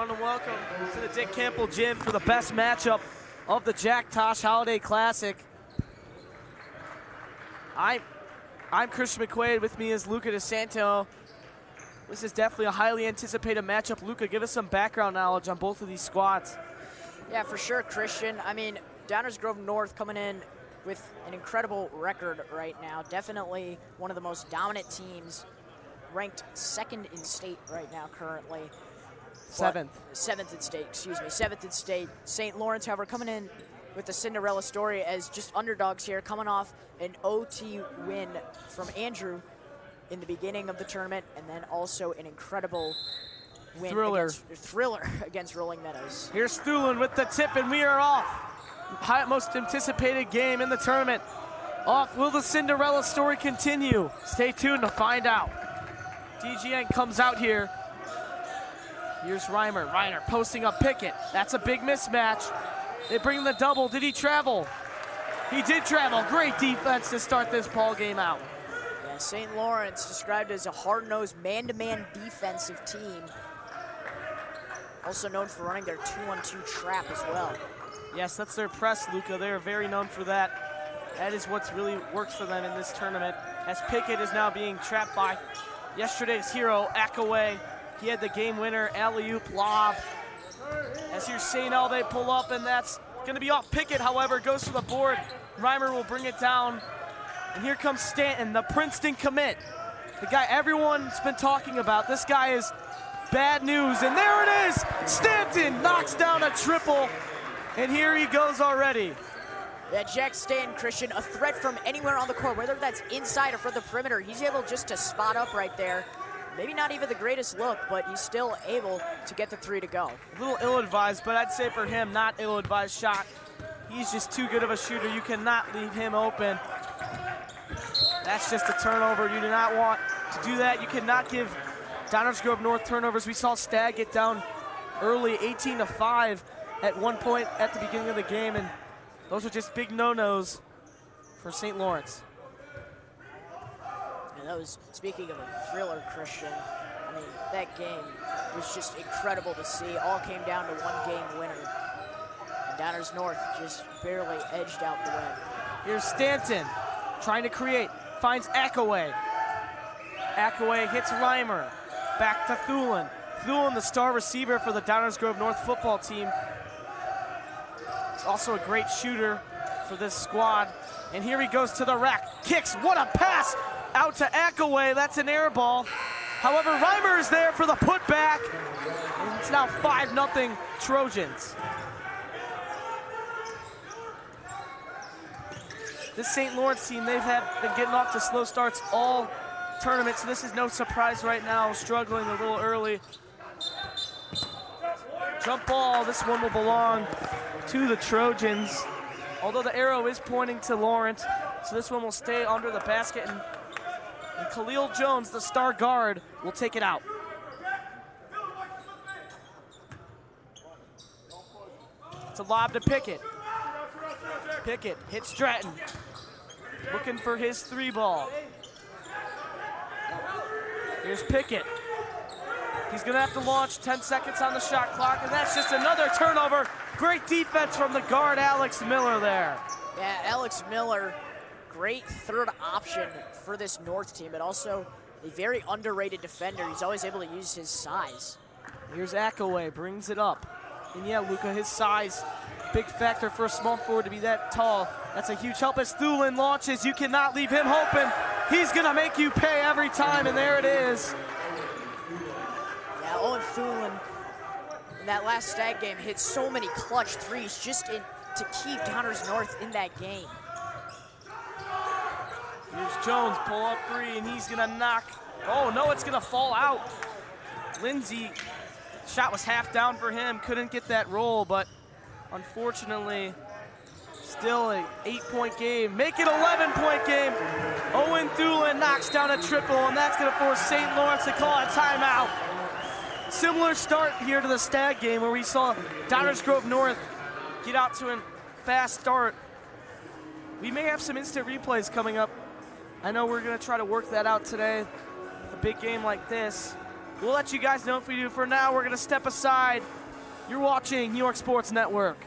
everyone, and welcome to the Dick Campbell Gym for the best matchup of the Jack Tosh Holiday Classic. I'm Christian McQuaid. With me is Luca DeSanto. This is definitely a highly anticipated matchup. Luca, give us some background knowledge on both of these squads. Yeah, for sure, Christian. I mean, Downers Grove North coming in with an incredible record right now. Definitely one of the most dominant teams, ranked second in state right now currently. Seventh in state, excuse me. Seventh in state. St. Laurence, however, coming in with a Cinderella story as just underdogs here, coming off an OT win from Andrew in the beginning of the tournament, and then also an incredible win thriller against Rolling Meadows. Here's Thulin with the tip, and we are off. Most anticipated game in the tournament. Off. Will the Cinderella story continue? Stay tuned to find out. DGN comes out here. Here's Reimer. Reiner posting up Pickett. That's a big mismatch. They bring the double. Did he travel? He did travel. Great defense to start this ball game out. Yeah, St. Laurence described as a hard-nosed man-to-man defensive team. Also known for running their 2-on-2 trap as well. Yes, that's their press, Luca. They are very known for that. That is what's really works for them in this tournament, as Pickett is now being trapped by yesterday's hero, Akaway. He had the game winner, alley-oop lob. As here's St. L, they pull up, and that's gonna be off. Pickett, however, goes to the board. Reimer will bring it down. And here comes Stanton, the Princeton commit. The guy everyone's been talking about. This guy is bad news, and there it is! Stanton knocks down a triple, and here he goes already. Yeah, Jack Stanton, Christian, a threat from anywhere on the court, whether that's inside or from the perimeter. He's able just to spot up right there. Maybe not even the greatest look, but he's still able to get the three to go. A little ill-advised, but I'd say for him, not ill-advised shot. He's just too good of a shooter. You cannot leave him open. That's just a turnover. You do not want to do that. You cannot give Downers Grove North turnovers. We saw Stagg get down early, 18-5 at one point at the beginning of the game, and those are just big no-nos for St. Lawrence. And that was, speaking of a thriller, Christian, I mean, that game was just incredible to see. All came down to one game winner. And Downers North just barely edged out the win. Here's Stanton trying to create, finds Akaway. Akaway hits Reimer. Back to Thulin. Thulin, the star receiver for the Downers Grove North football team. He's also a great shooter for this squad. And here he goes to the rack. Kicks, what a pass! Out to Akaway, that's an air ball. However, Reimer is there for the putback. And it's now 5-0 Trojans. This St. Lawrence team, they've been getting off to slow starts all tournament, so this is no surprise right now, struggling a little early. Jump ball, this one will belong to the Trojans, although the arrow is pointing to Laurence, so this one will stay under the basket, and Khalil Jones, the star guard, will take it out. It's a lob to Pickett. Pickett hits Stratton, looking for his three ball. Here's Pickett. He's gonna have to launch, 10 seconds on the shot clock, and that's just another turnover. Great defense from the guard, Alex Miller there. Yeah, Alex Miller, great third option for this North team, but also a very underrated defender. He's always able to use his size. Here's Akaway, brings it up. And yeah, Luca, his size, big factor for a small forward to be that tall. That's a huge help as Thulin launches. You cannot leave him open. He's gonna make you pay every time, and there it is. Yeah, Owen Thulin in that last Stag game hit so many clutch threes just to keep Downers North in that game. Here's Jones, pull up three, and he's gonna knock. Oh no, it's gonna fall out. Lindsay, shot was half down for him, couldn't get that roll, but unfortunately, still an 8-point game. Make it 11-point game. Owen Thulin knocks down a triple, and that's gonna force St. Lawrence to call a timeout. Similar start here to the Stag game where we saw Downers Grove North get out to a fast start. We may have some instant replays coming up. I know we're gonna try to work that out today with a big game like this. We'll let you guys know if we do. For now, we're going to step aside. You're watching New York Sports Network.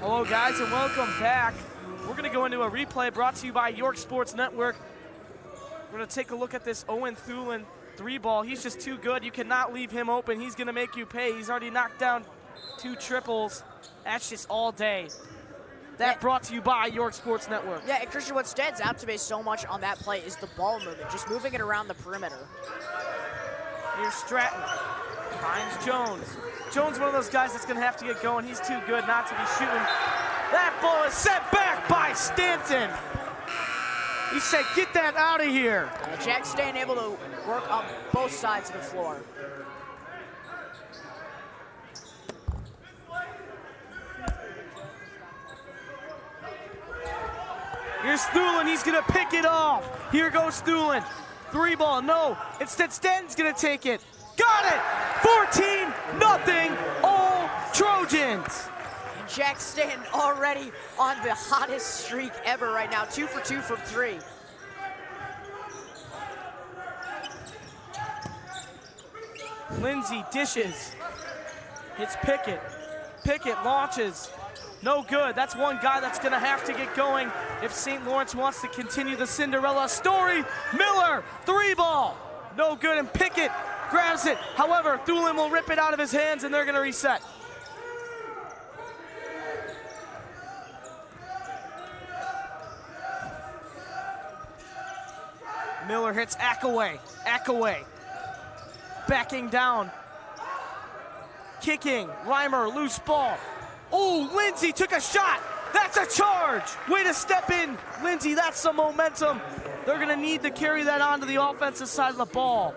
Hello guys and welcome back. We're going to go into a replay brought to you by York Sports Network. We're going to take a look at this Owen Thulin 3-ball. He's just too good. You cannot leave him open. He's going to make you pay. He's already knocked down 2 triples. That's just all day. That brought to you by York Sports Network. Yeah, and Christian, what stands out to me so much on that play is the ball movement, just moving it around the perimeter. Here's Stratton. Finds Jones. Jones, one of those guys that's going to have to get going. He's too good not to be shooting. That ball is sent back by Stanton. He said, get that out of here. Jack Stan able to work on both sides of the floor. Here's Thulin. He's going to pick it off. Here goes Thulin. 3-ball. No. Instead, Stanton's going to take it. Got it! 14-0, all Trojans. And Jack Stanton already on the hottest streak ever right now, 2 for 2 from 3. Lindsay dishes, hits Pickett. Pickett launches, no good. That's one guy that's gonna have to get going if St. Lawrence wants to continue the Cinderella story. Miller, 3-ball, no good, and Pickett grabs it. However, Thulin will rip it out of his hands and they're gonna reset. Miller hits Ackaway. Ackaway backing down. Kicking, Reimer, loose ball. Oh, Lindsay took a shot. That's a charge. Way to step in, Lindsay. That's some momentum. They're gonna need to carry that on to the offensive side of the ball.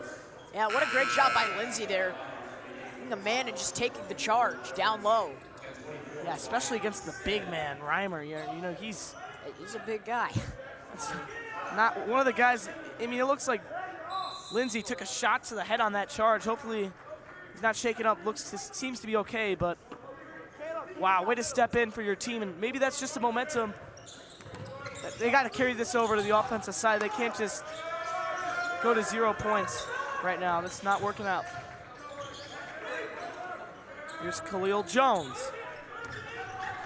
Yeah, what a great job by Lindsay there. Being the man and just taking the charge down low. Yeah, especially against the big man, Reimer. You know, he's a big guy. It's not one of the guys. I mean, it looks like Lindsay took a shot to the head on that charge. Hopefully he's not shaken up. Seems to be okay, but wow, way to step in for your team. And maybe that's just a momentum. They got to carry this over to the offensive side. They can't just go to 0 points right now. That's not working out. Here's Khalil Jones.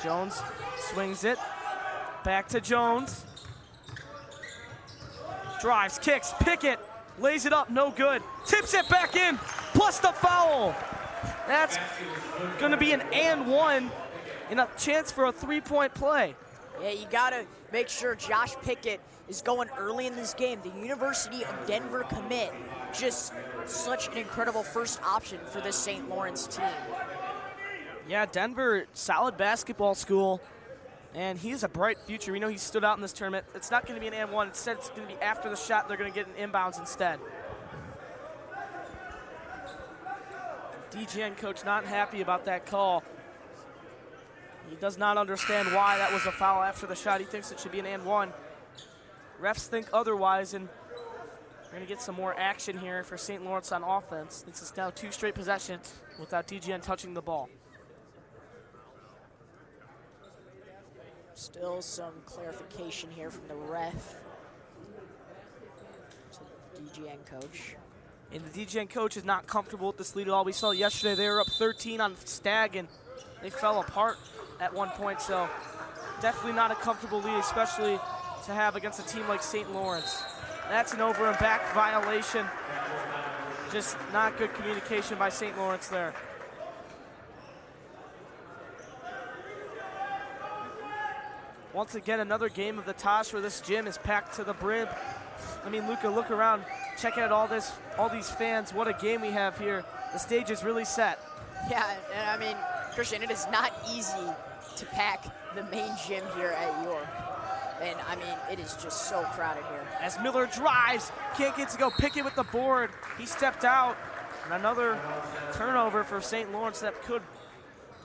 Jones swings it. Back to Jones. Drives, kicks, Pickett lays it up, no good. Tips it back in, plus the foul. That's gonna be an and one and a chance for a 3-point play. Yeah, you gotta make sure Josh Pickett is going early in this game. The University of Denver commit, just such an incredible first option for this St. Lawrence team. Yeah, Denver, solid basketball school, and he has a bright future. We know he stood out in this tournament. It's not gonna be an and one, instead it's gonna be after the shot, they're gonna get an inbounds instead. DGN coach not happy about that call. He does not understand why that was a foul after the shot. He thinks it should be an and one. Refs think otherwise, and we're gonna get some more action here for St. Lawrence on offense. This is now 2 straight possessions without DGN touching the ball. Still some clarification here from the ref to the DGN coach. And the DGN coach is not comfortable with this lead at all. We saw yesterday they were up 13 on Stag, and they fell apart at one point, so definitely not a comfortable lead, especially to have against a team like St. Lawrence. That's an over and back violation. Just not good communication by St. Lawrence there. Once again, another game of the Tosh where this gym is packed to the brim. I mean, Luca, look around. check out all these fans. What a game we have here. The stage is really set. Yeah, and I mean, Christian, it is not easy to pack the main gym here at York. And I mean, it is just so crowded here. As Miller drives, can't get to go, Pickett with the board. He stepped out. And another turnover for St. Laurence that could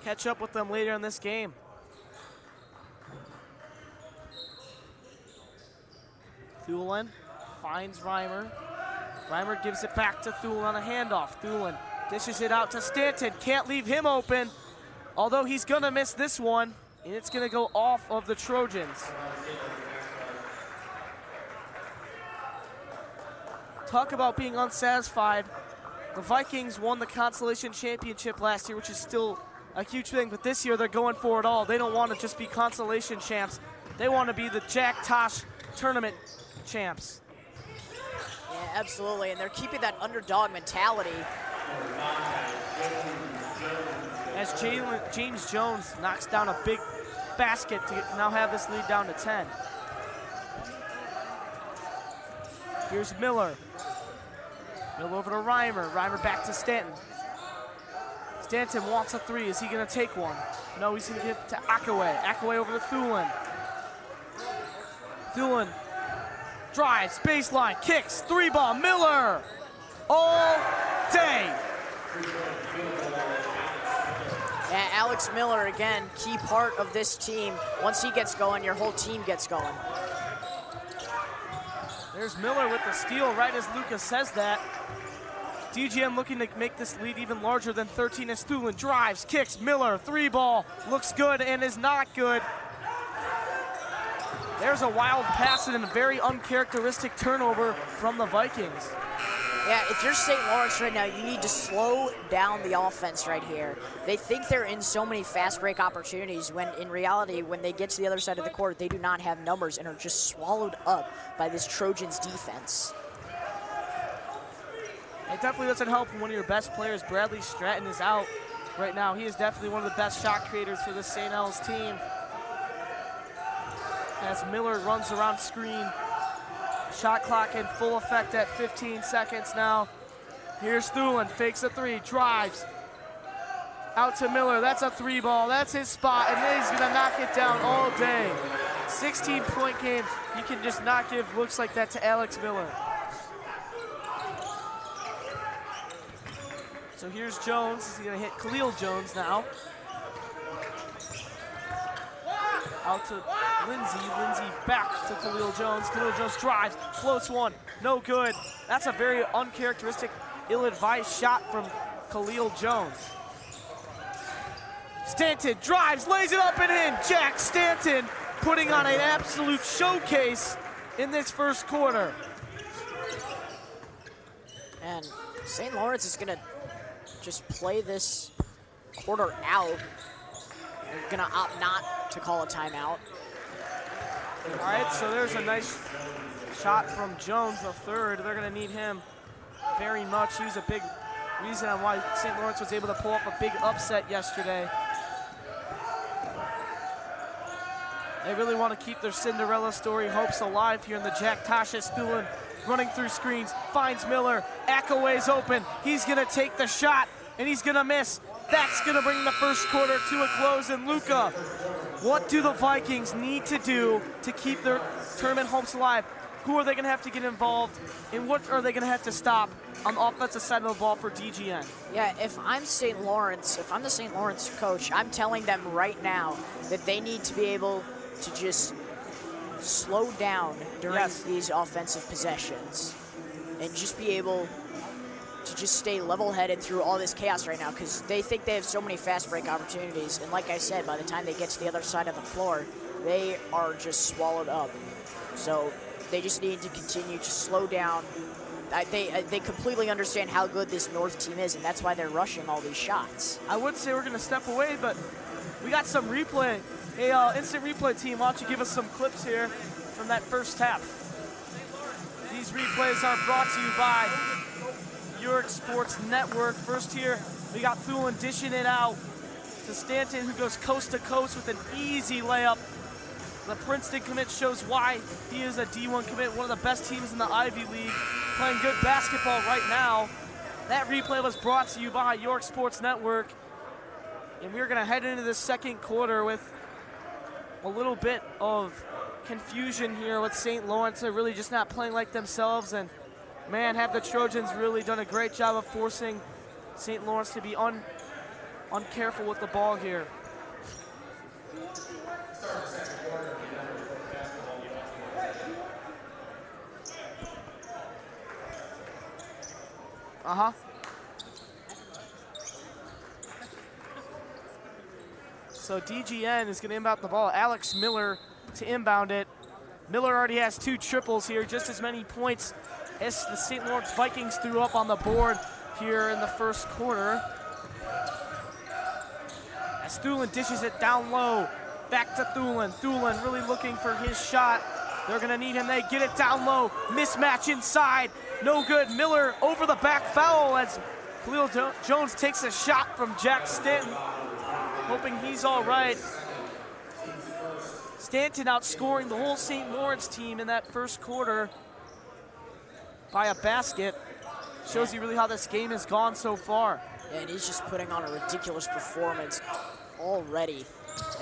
catch up with them later in this game. Thulin finds Reimer. Reimer gives it back to Thulin on a handoff. Thulin dishes it out to Stanton. Can't leave him open, although he's gonna miss this one, and it's gonna go off of the Trojans. Talk about being unsatisfied. The Vikings won the Consolation Championship last year, which is still a huge thing, but this year they're going for it all. They don't want to just be consolation champs. They want to be the Jack Tosh tournament champs. Yeah, absolutely, and they're keeping that underdog mentality. As James Jones knocks down a big basket to now have this lead down to 10. Here's Miller. Miller over to Reimer. Reimer back to Stanton. Stanton wants a three. Is he going to take one? No, he's going to give it to Akaway. Akaway over to Thulin. Thulin drives, baseline, kicks, three ball. Miller all day. Yeah, Alex Miller, again, key part of this team. Once he gets going, your whole team gets going. There's Miller with the steal right as Lucas says that. DGM looking to make this lead even larger than 13 as Thulin drives, kicks, Miller, three ball, looks good and is not good. There's a wild pass and a very uncharacteristic turnover from the Vikings. Yeah, if you're St. Lawrence right now, you need to slow down the offense right here. They think they're in so many fast break opportunities when in reality, when they get to the other side of the court, they do not have numbers and are just swallowed up by this Trojans defense. It definitely doesn't help when one of your best players, Bradley Stratton, is out right now. He is definitely one of the best shot creators for this St. L's team. As Miller runs around screen. Shot clock in full effect at 15 seconds now. Here's Thulin, fakes a three, drives. Out to Miller, that's a three ball, that's his spot, and then he's gonna knock it down all day. 16-point game, you can just not give looks like that to Alex Miller. So here's Jones, he's gonna hit Khalil Jones now. Out to Lindsey, Lindsey back to Khalil Jones. Khalil Jones drives, floats one, no good. That's a very uncharacteristic, ill-advised shot from Khalil Jones. Stanton drives, lays it up and in. Jack Stanton putting on an absolute showcase in this first quarter. And St. Lawrence is gonna just play this quarter out. They're gonna opt not to call a timeout. All right, so there's a nice shot from Jones, the third. They're gonna need him very much. He was a big reason on why St. Lawrence was able to pull off a big upset yesterday. They really want to keep their Cinderella story hopes alive here in the Jack Tosh. Thulin running through screens, finds Miller, Akaway's open. He's gonna take the shot and he's gonna miss. That's gonna bring the first quarter to a close. And Luca, what do the Vikings need to do to keep their tournament hopes alive? Who are they gonna have to get involved? And what are they gonna have to stop on the offensive side of the ball for DGN? Yeah, if I'm St. Lawrence, if I'm the St. Lawrence coach, I'm telling them right now that they need to be able to just slow down during these offensive possessions and just be able to just stay level-headed through all this chaos right now, because they think they have so many fast break opportunities, and like I said, by the time they get to the other side of the floor, they are just swallowed up. So they just need to continue to slow down. They completely understand how good this North team is, and that's why they're rushing all these shots. I would say we're gonna step away, but we got some replay. Hey, instant replay team, why don't you give us some clips here from that first half? These replays are brought to you by York Sports Network. First here, we got Thulin dishing it out to Stanton, who goes coast to coast with an easy layup. The Princeton commit shows why he is a D1 commit, one of the best teams in the Ivy League, playing good basketball right now. That replay was brought to you by York Sports Network. And we're gonna head into the second quarter with a little bit of confusion here with St. Laurence. They're really just not playing like themselves, and man, have the Trojans really done a great job of forcing St. Laurence to be uncareful with the ball here. So DGN is going to inbound the ball. Alex Miller to inbound it. Miller already has 2 triples here, just as many points as the St. Lawrence Vikings threw up on the board here in the first quarter. As Thulin dishes it down low, back to Thulin. Thulin really looking for his shot. They're gonna need him, they get it down low. Mismatch inside, no good. Miller over the back foul as Khalil Jones takes a shot from Jack Stanton, hoping he's all right. Stanton outscoring the whole St. Lawrence team in that first quarter by a basket. Shows you really how this game has gone so far. Yeah, and he's just putting on a ridiculous performance already.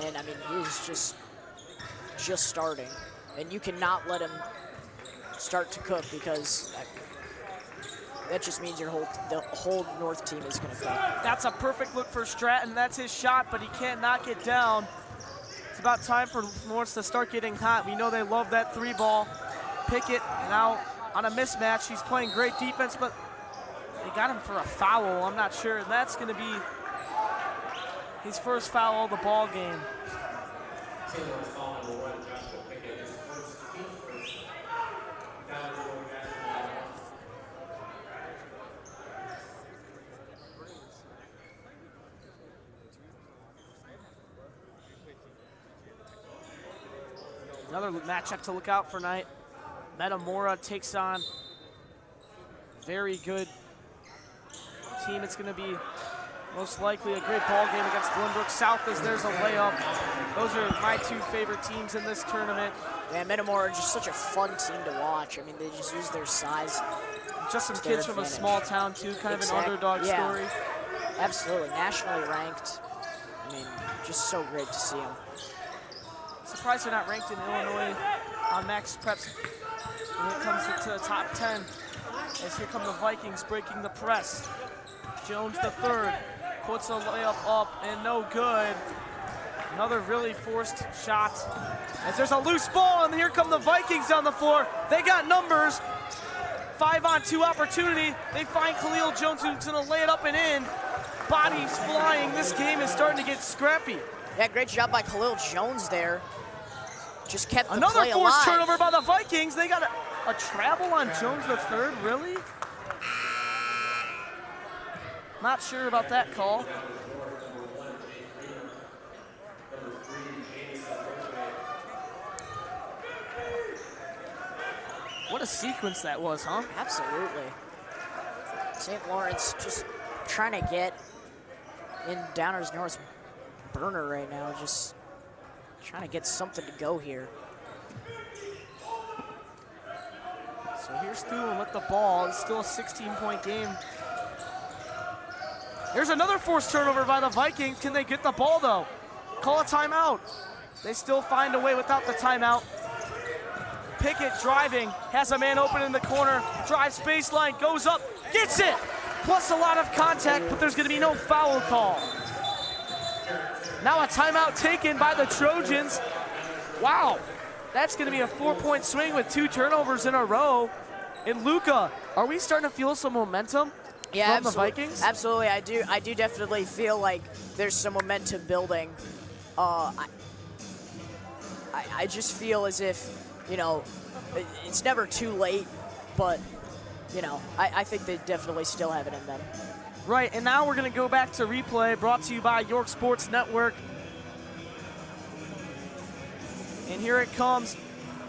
And I mean, he's just starting. And you cannot let him start to cook, because that just means the whole North team is going to fail. That's a perfect look for Stratton. That's his shot, but he can't knock it down. It's about time for Lawrence to start getting hot. We know they love that 3-ball. Pickett now on a mismatch. He's playing great defense, but they got him for a foul. I'm not sure. And that's going to be his first foul of the ball game. Another matchup to look out for tonight. Metamora takes on very good team. It's going to be most likely a great ball game against Glenbrook South, as there's a layup. Those are my 2 favorite teams in this tournament. Yeah, Metamora are just such a fun team to watch. I mean, they just use their size. Just some kids from a small town too, kind of an underdog story. Absolutely, nationally ranked. I mean, just so great to see them. Surprised they're not ranked in Illinois on Max Preps when it comes to the top 10. As here come the Vikings breaking the press. Jones the third puts a layup up and no good. Another really forced shot. As there's a loose ball, and here come the Vikings down the floor. They got numbers. 5-on-2 opportunity. They find Khalil Jones, who's gonna lay it up and in. Bodies flying. This game is starting to get scrappy. Yeah, great job by Khalil Jones there. Just kept the Another play forced alive. turnover by the Vikings. They got a travel on Jones the third, really? Not sure about that call. What a sequence that was, huh? Absolutely. St. Lawrence just trying to get in Downers North's burner right now, just trying to get something to go here. So here's Thulin with the ball. It's still a 16-point game. There's another forced turnover by the Vikings. Can they get the ball, though? Call a timeout. They still find a way without the timeout. Pickett driving, has a man open in the corner, drives baseline, goes up, gets it! Plus a lot of contact, but there's gonna be no foul call. Now a timeout taken by the Trojans. Wow, that's gonna be a 4-point swing with 2 turnovers in a row. And Luca, are we starting to feel some momentum from the Vikings? Absolutely, I do definitely feel like there's some momentum building. I just feel as if, you know, it's never too late, but, you know, I think they definitely still have it in them. Right, and now we're going to go back to replay, brought to you by York Sports Network. And here it comes.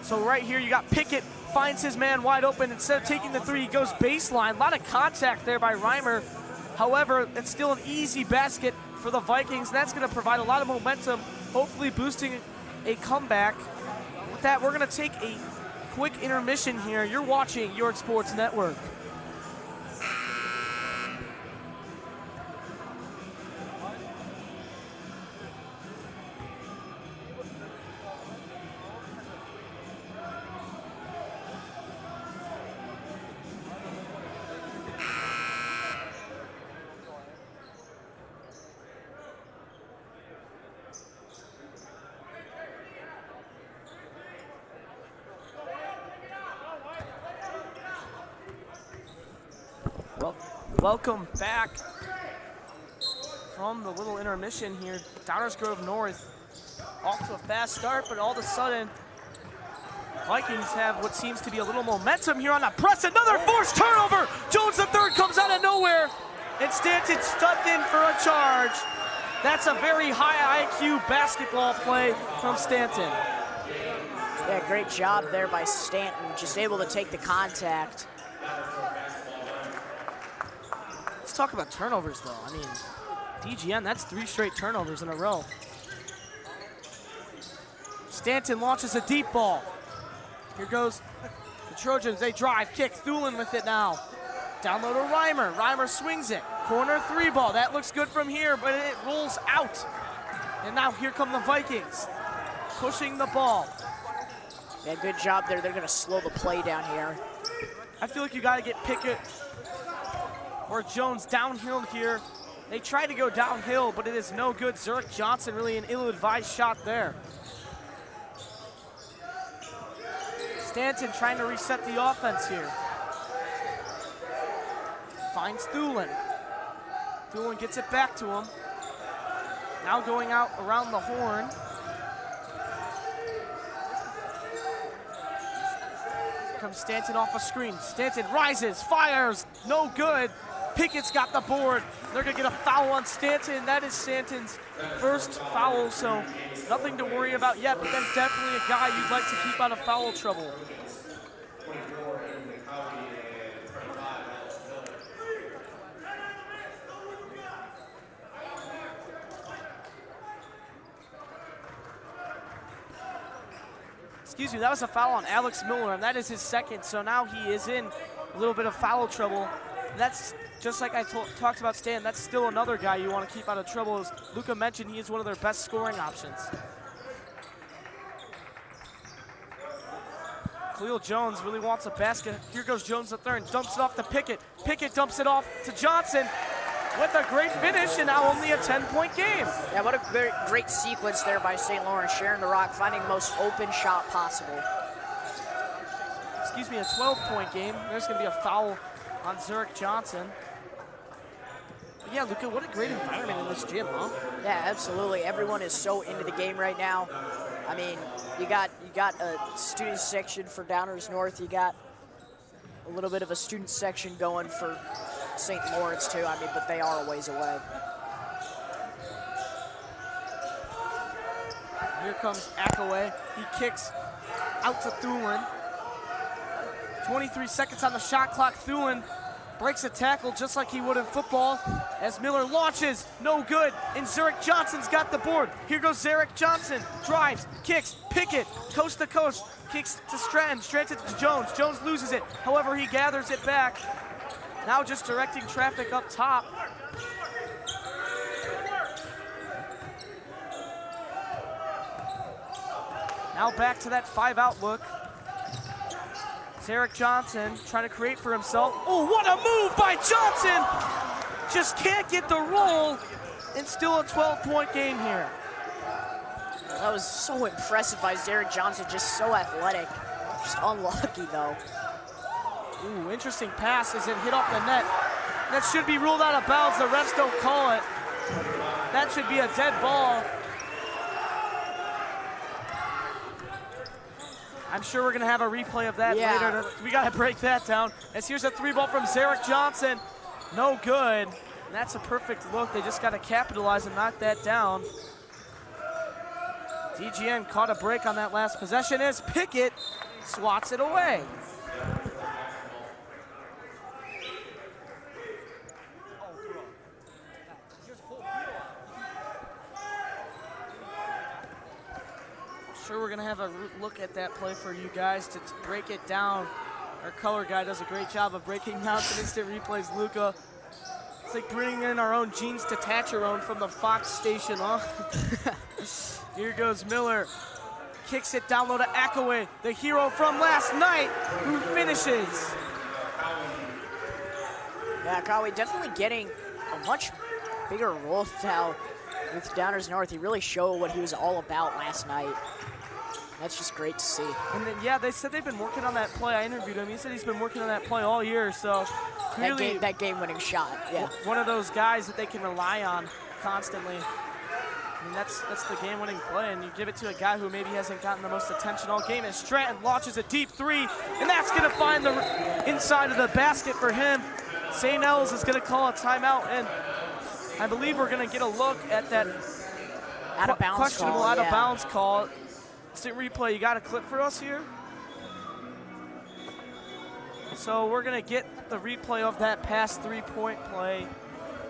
So right here, you got Pickett, finds his man wide open. Instead of taking the 3, he goes baseline. A lot of contact there by Reimer. However, it's still an easy basket for the Vikings. That's going to provide a lot of momentum, hopefully boosting a comeback with that, we're going to take a quick intermission here. You're watching York Sports Network. Well, welcome back from the little intermission here. Downers Grove North off to a fast start, but all of a sudden, Vikings have what seems to be a little momentum here on the press. Another forced turnover. Jones the third comes out of nowhere, and Stanton stepped in for a charge. That's a very high IQ basketball play from Stanton. Yeah, great job there by Stanton, just able to take the contact. Let's talk about turnovers, though. I mean, DGN, that's 3 straight turnovers in a row. Stanton launches a deep ball. Here goes the Trojans. They drive, kick. Thulin with it now. Down low to Reimer. Reimer swings it. Corner 3 ball. That looks good from here, but it rolls out. And now here come the Vikings, pushing the ball. Yeah, good job there. They're going to slow the play down here. I feel like you got to get Pickett or Jones downhill here. They try to go downhill, but it is no good. Zurich Johnson, really an ill-advised shot there. Stanton trying to reset the offense here. Finds Thulin. Thulin gets it back to him. Now going out around the horn. Here comes Stanton off a screen. Stanton rises, fires, no good. Pickett's got the board. They're gonna get a foul on Stanton. That is Stanton's first foul, so nothing to worry about yet, but that's definitely a guy you'd like to keep out of foul trouble. Excuse me, that was a foul on Alex Miller, and that is his second, so now he is in a little bit of foul trouble. And that's just like I talked about Stan, that's still another guy you want to keep out of trouble. As Luca mentioned, he is one of their best scoring options. Khalil Jones really wants a basket. Here goes Jones the third, dumps it off to Pickett. Pickett dumps it off to Johnson with a great finish, and now only a 10-point game. Yeah, what a great sequence there by St. Laurence, sharing the rock, finding the most open shot possible. Excuse me, a 12-point game. There's going to be a foul on Zurich Johnson. But yeah, Luca, what a great environment in this gym, huh? Yeah, absolutely. Everyone is so into the game right now. I mean, you got a student section for Downers North. You got a little bit of a student section going for St. Laurence too. I mean, but they are a ways away. Here comes Akaway. He kicks out to Thulin. 23 seconds on the shot clock. Thulin breaks a tackle just like he would in football as Miller launches, no good, and Zurich Johnson's got the board. Here goes Zurich Johnson, drives, kicks, Pickett, coast to coast, kicks to Stratton, Stratton to Jones. Jones loses it, however he gathers it back. Now just directing traffic up top. Now back to that 5-out look. Zurich Johnson trying to create for himself. Oh, what a move by Johnson! Just can't get the roll, and still a 12-point game here. That was so impressive by Zurich Johnson, just so athletic. Just unlucky, though. Ooh, interesting pass as it hit off the net. That should be ruled out of bounds. The refs don't call it. That should be a dead ball. I'm sure we're going to have a replay of that later. We got to break that down. As here's a 3-ball from Zurich Johnson. No good. And that's a perfect look. They just got to capitalize and knock that down. DGN caught a break on that last possession as Pickett swats it away. sure we're going to have a look at that play for you guys to break it down. Our color guy does a great job of breaking down some instant replays, Luca. It's like bringing in our own Jeans to Tatcherone from the Fox station, huh? Here goes Miller. Kicks it down low to Akaway, the hero from last night, who finishes. Yeah, Akaway definitely getting a much bigger role now with Downers North. He really showed what he was all about last night. That's just great to see. And then, yeah, they said they've been working on that play. I interviewed him. He said he's been working on that play all year. So clearly, that game-winning shot, yeah. One of those guys that they can rely on constantly. I mean, that's the game-winning play, and you give it to a guy who maybe hasn't gotten the most attention all game. And Stratton launches a deep three, and that's going to find the inside of the basket for him. St. L's is going to call a timeout, and I believe we're going to get a look at that questionable out-of-bounds call. Instant replay, you got a clip for us here? So we're going to get the replay of that pass three-point play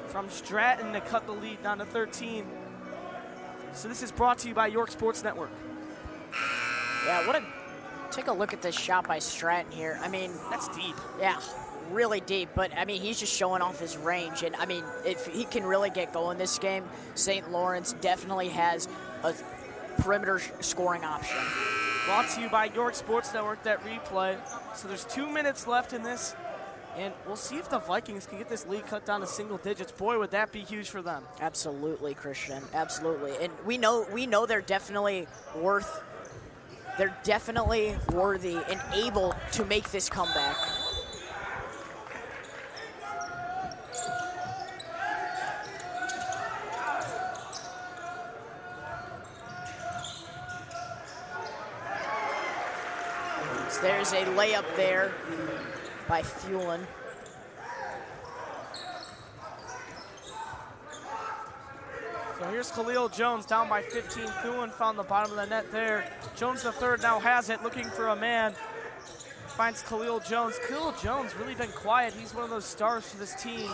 from Stratton to cut the lead down to 13. So this is brought to you by York Sports Network. Yeah, take a look at this shot by Stratton here. I mean, that's deep. Yeah, really deep, but I mean, he's just showing off his range. And I mean, if he can really get going this game, St. Lawrence definitely has a perimeter scoring option. Brought to you by York Sports Network, that replay. So there's 2 minutes left in this, and we'll see if the Vikings can get this lead cut down to single digits. Boy, would that be huge for them. Absolutely, Christian, absolutely. And we know they're definitely worthy and able to make this comeback. There's a layup there by Thulin. So here's Khalil Jones down by 15. Thulin found the bottom of the net there. Jones the third now has it, looking for a man. Finds Khalil Jones. Khalil Jones really been quiet. He's one of those stars for this team.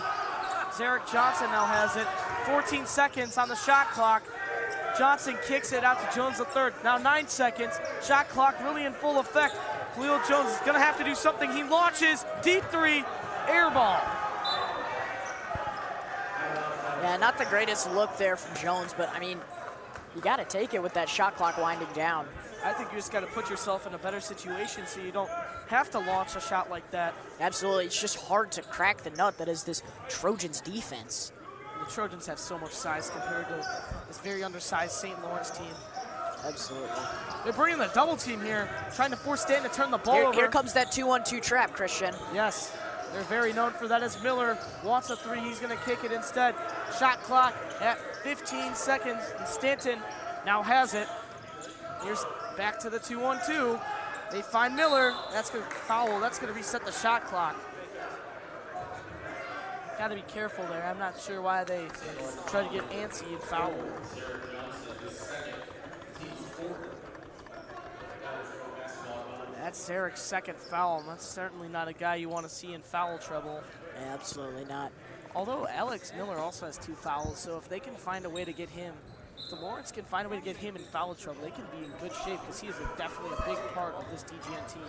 Zarek Johnson now has it. 14 seconds on the shot clock. Johnson kicks it out to Jones the third. Now 9 seconds. Shot clock really in full effect. Khalil Jones is gonna have to do something. He launches, deep three, air ball. Yeah, not the greatest look there from Jones, but I mean, you gotta take it with that shot clock winding down. I think you just gotta put yourself in a better situation so you don't have to launch a shot like that. Absolutely, it's just hard to crack the nut that is this Trojans defense. The Trojans have so much size compared to this very undersized St. Lawrence team. Absolutely. They're bringing the double team here, trying to force Stanton to turn the ball over. Here comes that 2-on-2 trap, Christian. Yes, they're very known for that as Miller wants a three. He's going to kick it instead. Shot clock at 15 seconds, and Stanton now has it. Here's back to the 2-on-2. They find Miller. That's going to foul. That's going to reset the shot clock. Got to be careful there. I'm not sure why they try to get antsy and foul. That's Eric's second foul, and that's certainly not a guy you want to see in foul trouble. Yeah, absolutely not. Although Alex Miller also has 2 fouls, so if they can find a way to get him, if the Lawrence can find a way to get him in foul trouble, they can be in good shape because he is definitely a big part of this DGN team.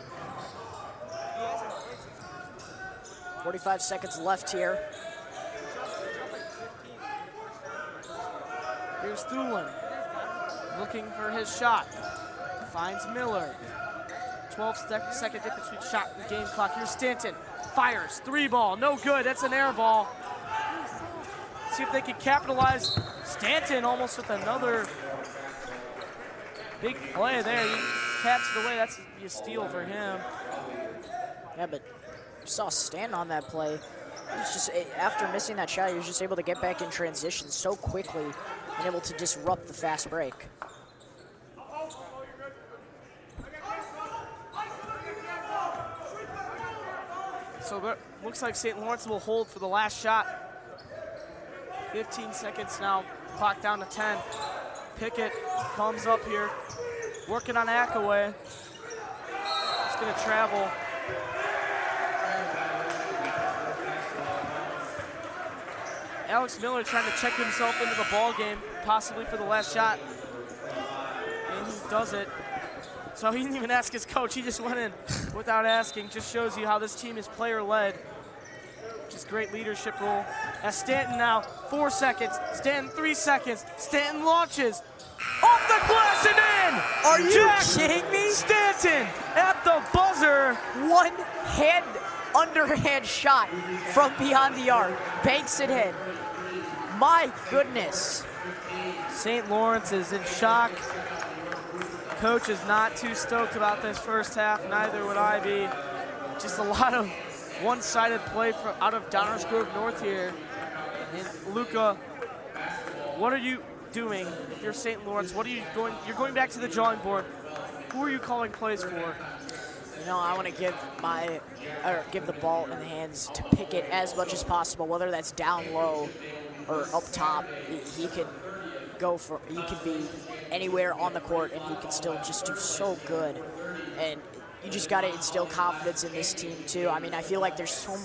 45 seconds left here. Here's Thulin looking for his shot. Finds Miller. 12-second difference between shot and game clock. Here's Stanton. Fires. 3-ball. No good. That's an air ball. See if they can capitalize. Stanton almost with another big play there. He taps it away. That's a steal for him. Yeah, but you saw Stanton on that play. He was just, after missing that shot, he was just able to get back in transition so quickly and able to disrupt the fast break. So it looks like St. Lawrence will hold for the last shot. 15 seconds now, clock down to 10. Pickett comes up here, working on Akaway. He's gonna travel. Alex Miller trying to check himself into the ball game, possibly for the last shot. And he does it. So he didn't even ask his coach. He just went in without asking. Just shows you how this team is player-led, which is great leadership role. As Stanton now, 4 seconds. Stanton, 3 seconds. Stanton launches. Off the glass and in! Are you Jack kidding me? Stanton at the buzzer. One underhand shot from beyond the arc. Banks it in. My goodness. St. Laurence is in shock. Coach is not too stoked about this first half. Neither would I be. Just a lot of one-sided play out of Downers Grove North here. And Luca, what are you doing if you're St. Lawrence? What are you going? You're going back to the drawing board. Who are you calling plays for? You know, I want to give the ball in the hands to Pickett as much as possible, whether that's down low or up top. He can go for. He can be anywhere on the court, and he can still just do so good. And you just got to instill confidence in this team too. I mean, I feel like there's so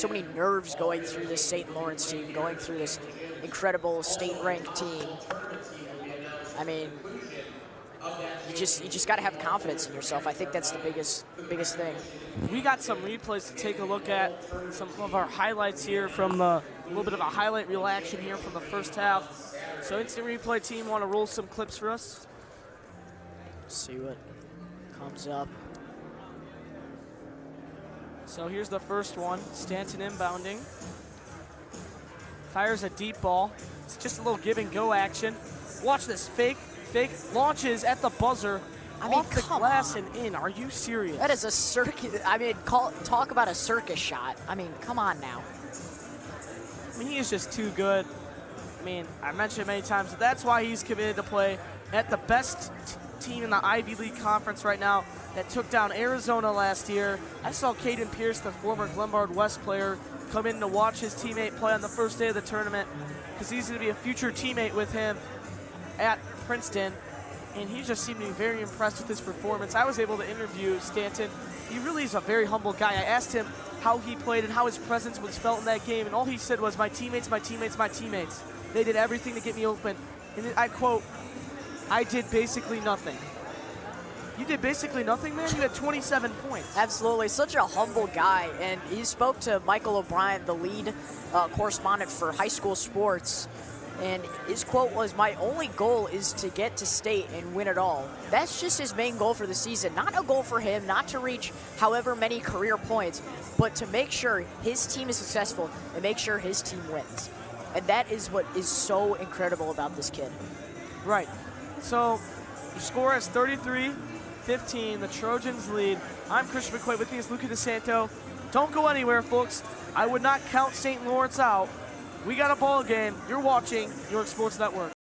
many nerves going through this St. Lawrence team, going through this incredible state-ranked team. I mean, you just got to have confidence in yourself. I think that's the biggest thing. We got some replays to take a look at. Some of our highlights here from a little bit of a highlight reel action here from the first half. So instant replay team, want to roll some clips for us? See what comes up. So here's the first one. Stanton inbounding. Fires a deep ball. It's just a little give and go action. Watch this, fake, launches at the buzzer. I mean, off the glass and in. Are you serious? That is a circus. I mean, talk about a circus shot. I mean, come on now. I mean, he is just too good. I mean, I mentioned it many times, but that's why he's committed to play at the best team in the Ivy League Conference right now that took down Arizona last year. I saw Caden Pierce, the former Glenbard West player, come in to watch his teammate play on the first day of the tournament because he's going to be a future teammate with him at Princeton. And he just seemed to be very impressed with his performance. I was able to interview Stanton. He really is a very humble guy. I asked him how he played and how his presence was felt in that game, and all he said was, my teammates, my teammates, my teammates. They did everything to get me open. And I quote, I did basically nothing. You did basically nothing, man? You had 27 points. Absolutely. Such a humble guy. And he spoke to Michael O'Brien, the lead correspondent for high school sports. And his quote was, my only goal is to get to state and win it all. That's just his main goal for the season. Not a goal for him, not to reach however many career points, but to make sure his team is successful and make sure his team wins. And that is what is so incredible about this kid. Right. So the score is 33-15. The Trojans lead. I'm Christian McQuaid. With me is Luca DeSanto. Don't go anywhere, folks. I would not count St. Lawrence out. We got a ball game. You're watching New York Sports Network.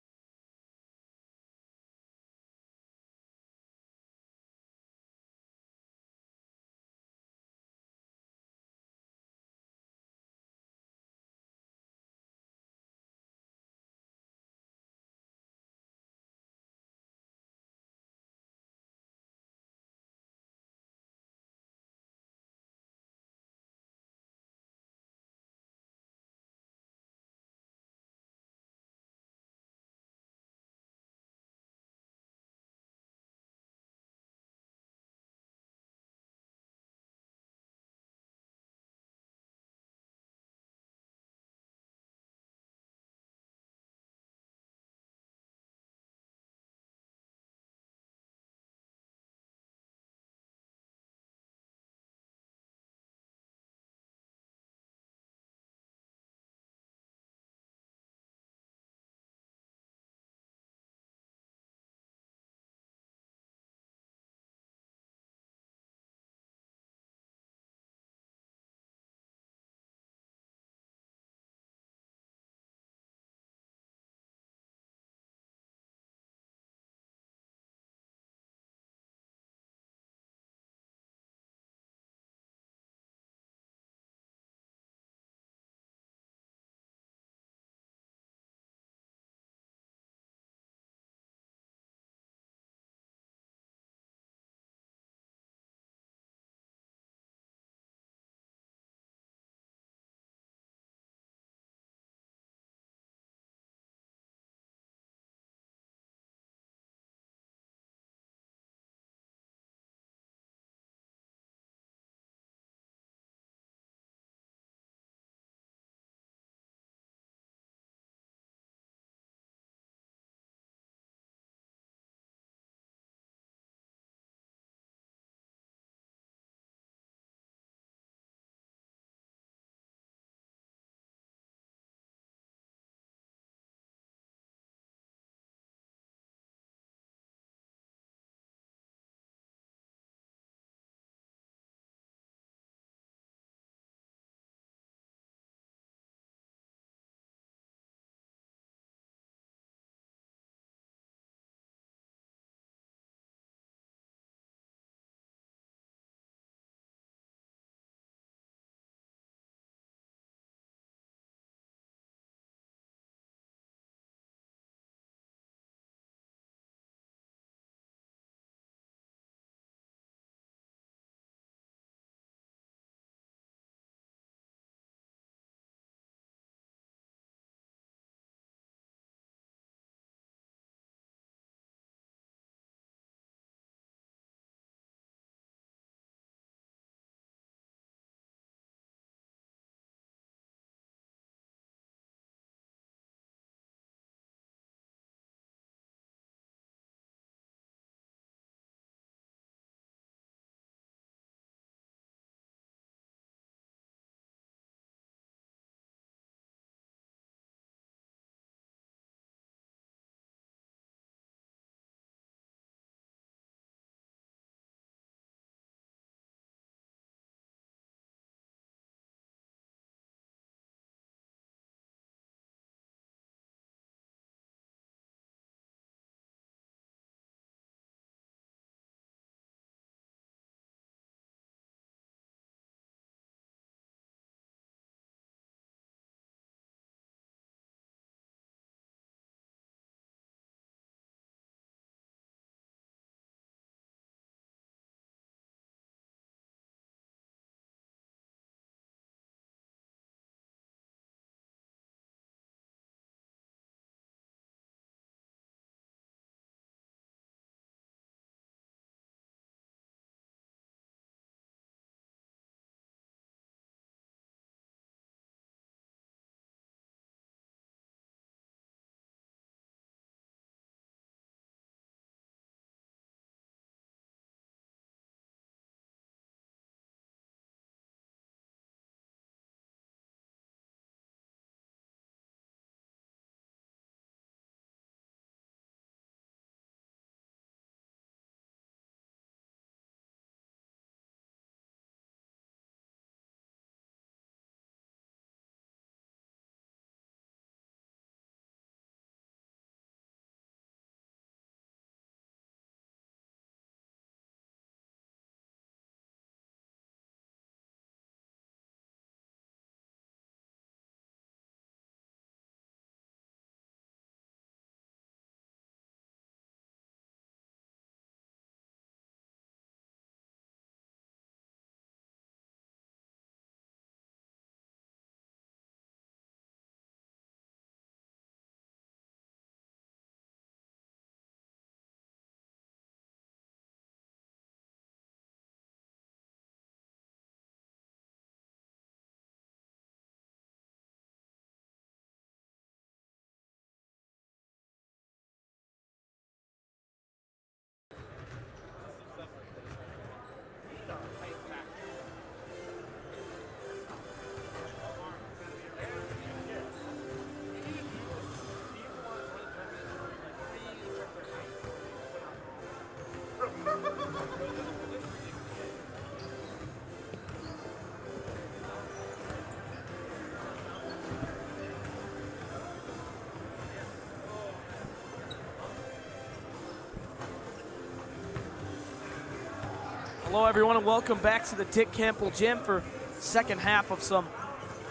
Hello everyone and welcome back to the Dick Campbell Gym for second half of some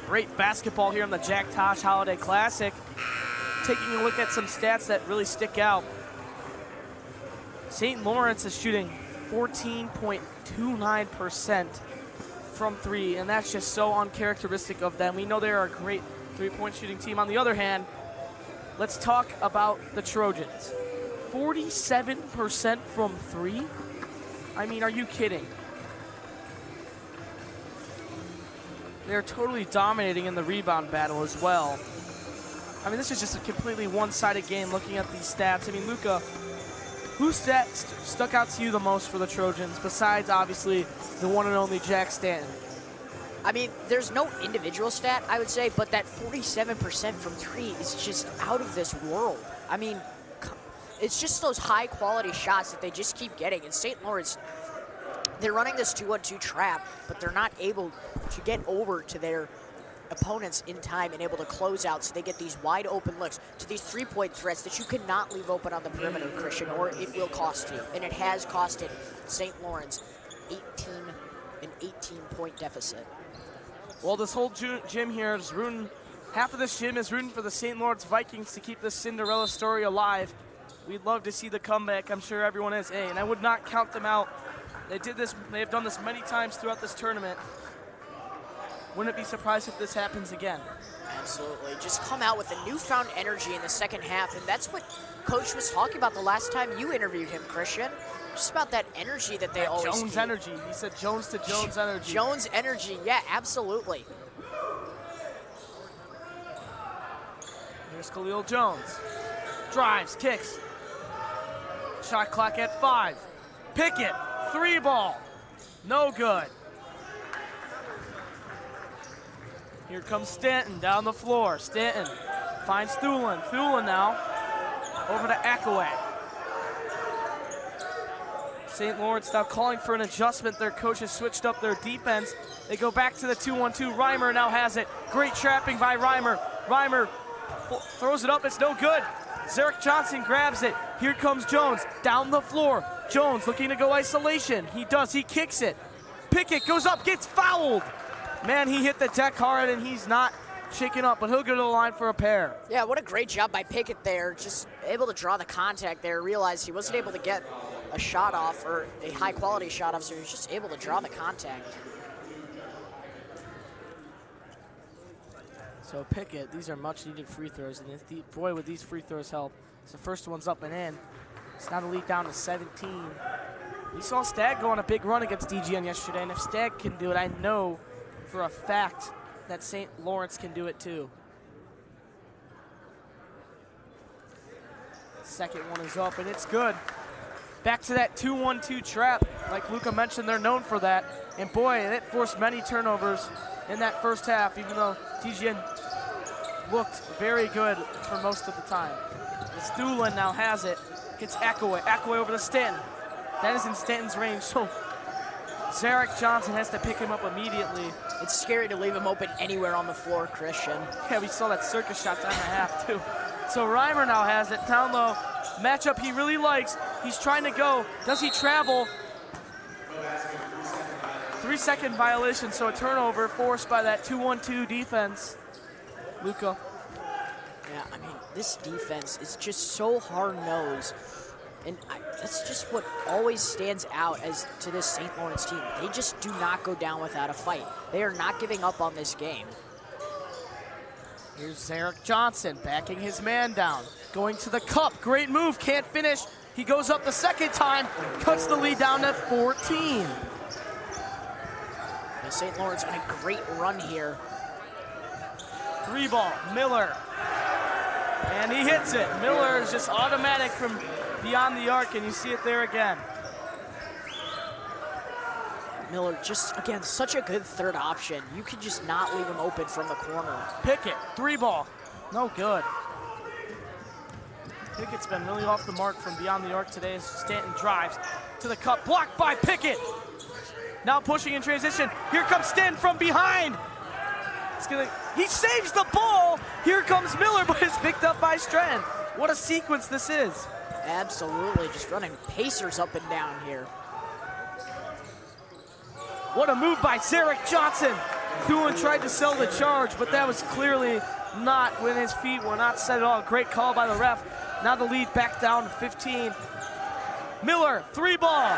great basketball here in the Jack Tosh Holiday Classic. Taking a look at some stats that really stick out. St. Laurence is shooting 14.29% from three, and that's just so uncharacteristic of them. We know they're a great three-point shooting team. On the other hand, let's talk about the Trojans. 47% from three? I mean, are you kidding? They're totally dominating in the rebound battle as well. I mean, this is just a completely one-sided game looking at these stats. I mean, Luca, whose stats stuck out to you the most for the Trojans, besides, obviously, the one and only Jack Stanton? I mean, there's no individual stat, I would say, but that 47% from three is just out of this world. I mean, it's just those high-quality shots that they just keep getting. And St. Lawrence, they're running this 2-1-2 trap, but they're not able to get over to their opponents in time and able to close out, so they get these wide-open looks to these three-point threats that you cannot leave open on the perimeter, Christian, or it will cost you. And it has costed St. Lawrence an 18-point deficit. Well, this whole gym here is rooting, half of this gym is rooting for the St. Lawrence Vikings to keep this Cinderella story alive. We'd love to see the comeback. I'm sure everyone is. Hey, and I would not count them out. They did this. They have done this many times throughout this tournament. Wouldn't it be surprised if this happens again? Absolutely. Just come out with a newfound energy in the second half, and that's what Coach was talking about the last time you interviewed him, Christian. Just about that energy that they always Jones keep. energy. He said Jones to Jones energy. Jones energy. Yeah, absolutely. Here's Khalil Jones. Drives, kicks. Shot clock at 5. Pickett, 3-ball. No good. Here comes Stanton down the floor. Stanton finds Thulin. Thulin now over to Akaway. St. Lawrence now calling for an adjustment. Their coach has switched up their defense. They go back to the 2-1-2. Reimer now has it. Great trapping by Reimer. Reimer throws it up. It's no good. Zarek Johnson grabs it. Here comes Jones down the floor. Jones looking to go isolation. He does. He kicks it. Pickett goes up, gets fouled. Man, he hit the deck hard, and he's not shaken up, but he'll go to the line for a pair. Yeah, what a great job by Pickett there. Just able to draw the contact there. Realized he wasn't able to get a shot off, or a high-quality shot off, so he was just able to draw the contact. So Pickett, these are much-needed free throws, and boy, would these free throws help. So the first one's up and in. It's now the lead down to 17. We saw Stagg go on a big run against DGN yesterday, and if Stagg can do it, I know for a fact that St. Lawrence can do it too. Second one is up, and it's good. Back to that 2-1-2 trap. Like Luca mentioned, they're known for that. And boy, it forced many turnovers in that first half, even though DGN looked very good for most of the time. As Thulin now has it, hits Akaway. Akaway over to Stanton. That is in Stanton's range, so Zarek Johnson has to pick him up immediately. It's scary to leave him open anywhere on the floor, Christian. Yeah, we saw that circus shot down the half, too. So Reimer now has it, down low. Matchup he really likes. He's trying to go. Does he travel? 3-second violation, so a turnover forced by that 2-1-2 defense. Luca. Yeah, I mean, this defense is just so hard-nosed. And that's just what always stands out as to this St. Lawrence team. They just do not go down without a fight. They are not giving up on this game. Here's Zarek Johnson backing his man down. Going to the cup. Great move. Can't finish. He goes up the second time. Cuts the lead down to 14. St. Lawrence on a great run here. 3-ball. Miller. And he hits it. Miller is just automatic from beyond the arc, and you see it there again. Miller, just, again, such a good third option. You can just not leave him open from the corner. Pickett, 3-ball. No good. Pickett's been really off the mark from beyond the arc today as Stanton drives to the cup. Blocked by Pickett. Now pushing in transition. Here comes Stanton from behind. He saves the ball. Here comes Miller, but it's picked up by Stratton. What a sequence this is. Absolutely, just running pacers up and down here. What a move by Zarek Johnson. Thulin tried to sell the charge, but that was clearly not when his feet were not set at all. Great call by the ref. Now the lead back down to 15. Miller, 3-ball,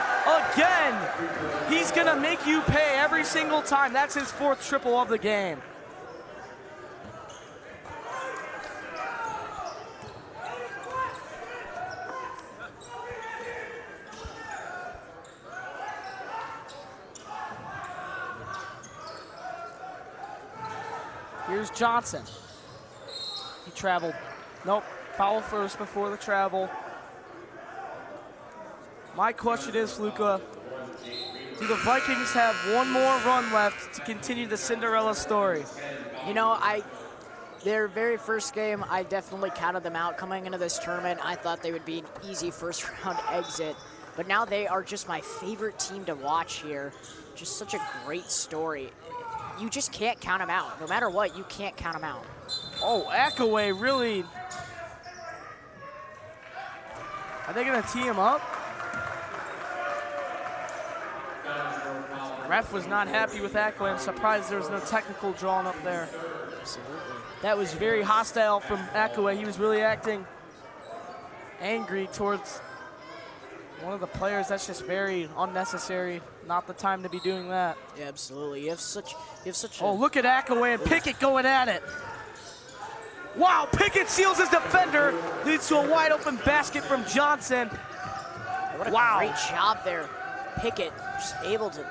again. He's gonna make you pay every single time. That's his 4th triple of the game. Here's Johnson. He traveled. Nope, foul first before the travel. My question is, Luca, do the Vikings have one more run left to continue the Cinderella story? You know, their very first game, I definitely counted them out coming into this tournament. I thought they would be an easy first-round exit, but now they are just my favorite team to watch here. Just such a great story. You just can't count them out. No matter what, you can't count them out. Oh, Akaway really... Are they gonna tee him up? Ref was not happy with Akaway. I'm surprised there was no technical drawn up there. Absolutely. That was very hostile from Akaway. He was really acting angry towards one of the players. That's just very unnecessary. Not the time to be doing that. Yeah, absolutely. You have such Oh, look at Akaway and Pickett going at it. Wow, Pickett seals his defender. Leads to a wide open basket from Johnson. What a great job there. Pickett just able to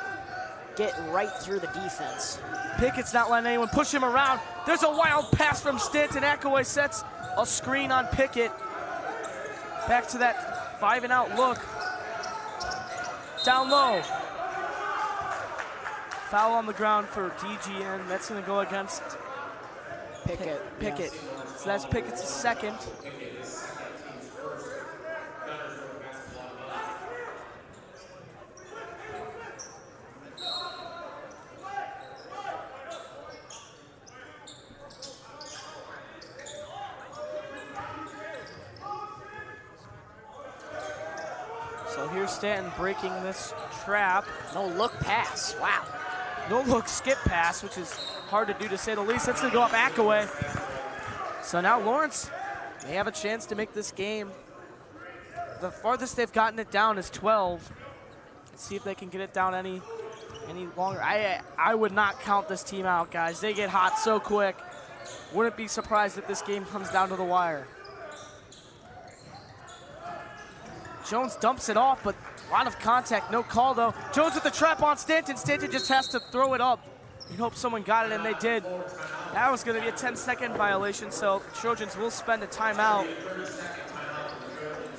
get right through the defense. Pickett's not letting anyone push him around. There's a wild pass from Stanton. Akaway sets a screen on Pickett. Back to that 5-and-out look. Down low. Foul on the ground for DGN. That's going to go against Pickett. Pickett. So that's Pickett's second. So here's Stanton breaking this trap. No look pass. Wow. No look skip pass, which is hard to do to say the least. That's gonna go up Akaway. So now Laurence may have a chance to make this game. The farthest they've gotten it down is 12. Let's see if they can get it down any longer. I would not count this team out, guys. They get hot so quick. Wouldn't be surprised if this game comes down to the wire. Jones dumps it off, but a lot of contact, no call though. Jones with the trap on Stanton. Stanton just has to throw it up. You hope someone got it, and they did. That was gonna be a 10-second violation, so Trojans will spend a timeout.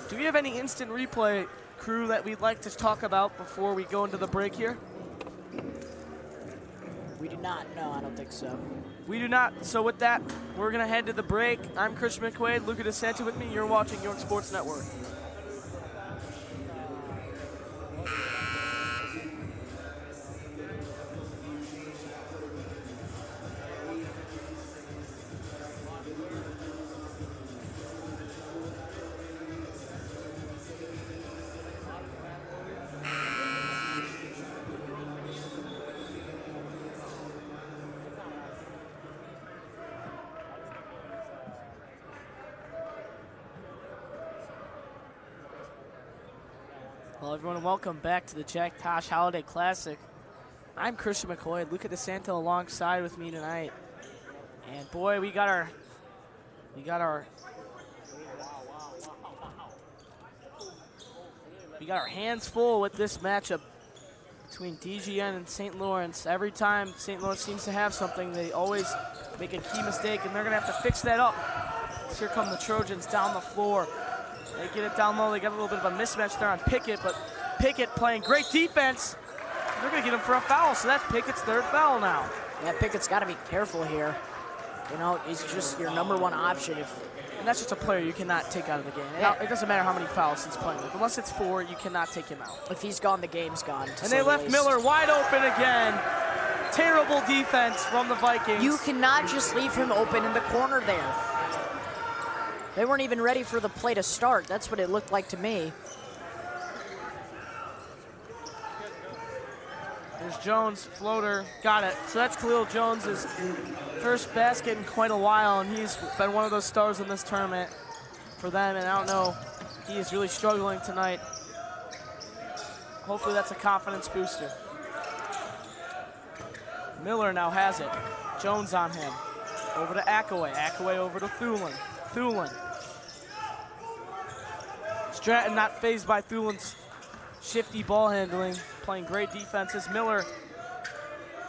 Do we have any instant replay crew that we'd like to talk about before we go into the break here? We do not. No, I don't think so. We do not. So with that, we're gonna head to the break. I'm Christian McQuaid, Luca DeSanta with me. You're watching York Sports Network. Well, everyone, welcome back to the Jack Tosh Holiday Classic. I'm Christian McCoy, Luca DeSanta alongside with me tonight. And boy, we got our hands full with this matchup between DGN and St. Lawrence. Every time St. Lawrence seems to have something, they always make a key mistake, and they're gonna have to fix that up. So here come the Trojans down the floor. They get it down low. They got a little bit of a mismatch there on Pickett, but Pickett playing great defense. They're going to get him for a foul, so that's Pickett's third foul now. Yeah, Pickett's got to be careful here. You know, he's just your number one option. And that's just a player you cannot take out of the game. Yeah. It doesn't matter how many fouls he's playing with. Unless it's 4, you cannot take him out. If he's gone, the game's gone. And they left Miller wide open again. Terrible defense from the Vikings. You cannot just leave him open in the corner there. They weren't even ready for the play to start. That's what it looked like to me. There's Jones, floater, got it. So that's Khalil Jones' first basket in quite a while, and he's been one of those stars in this tournament for them, and I don't know, he is really struggling tonight. Hopefully that's a confidence booster. Miller now has it. Jones on him. Over to Akaway. Akaway over to Thulin. Thulin. Stratton not fazed by Thulin's shifty ball handling, playing great defenses. Miller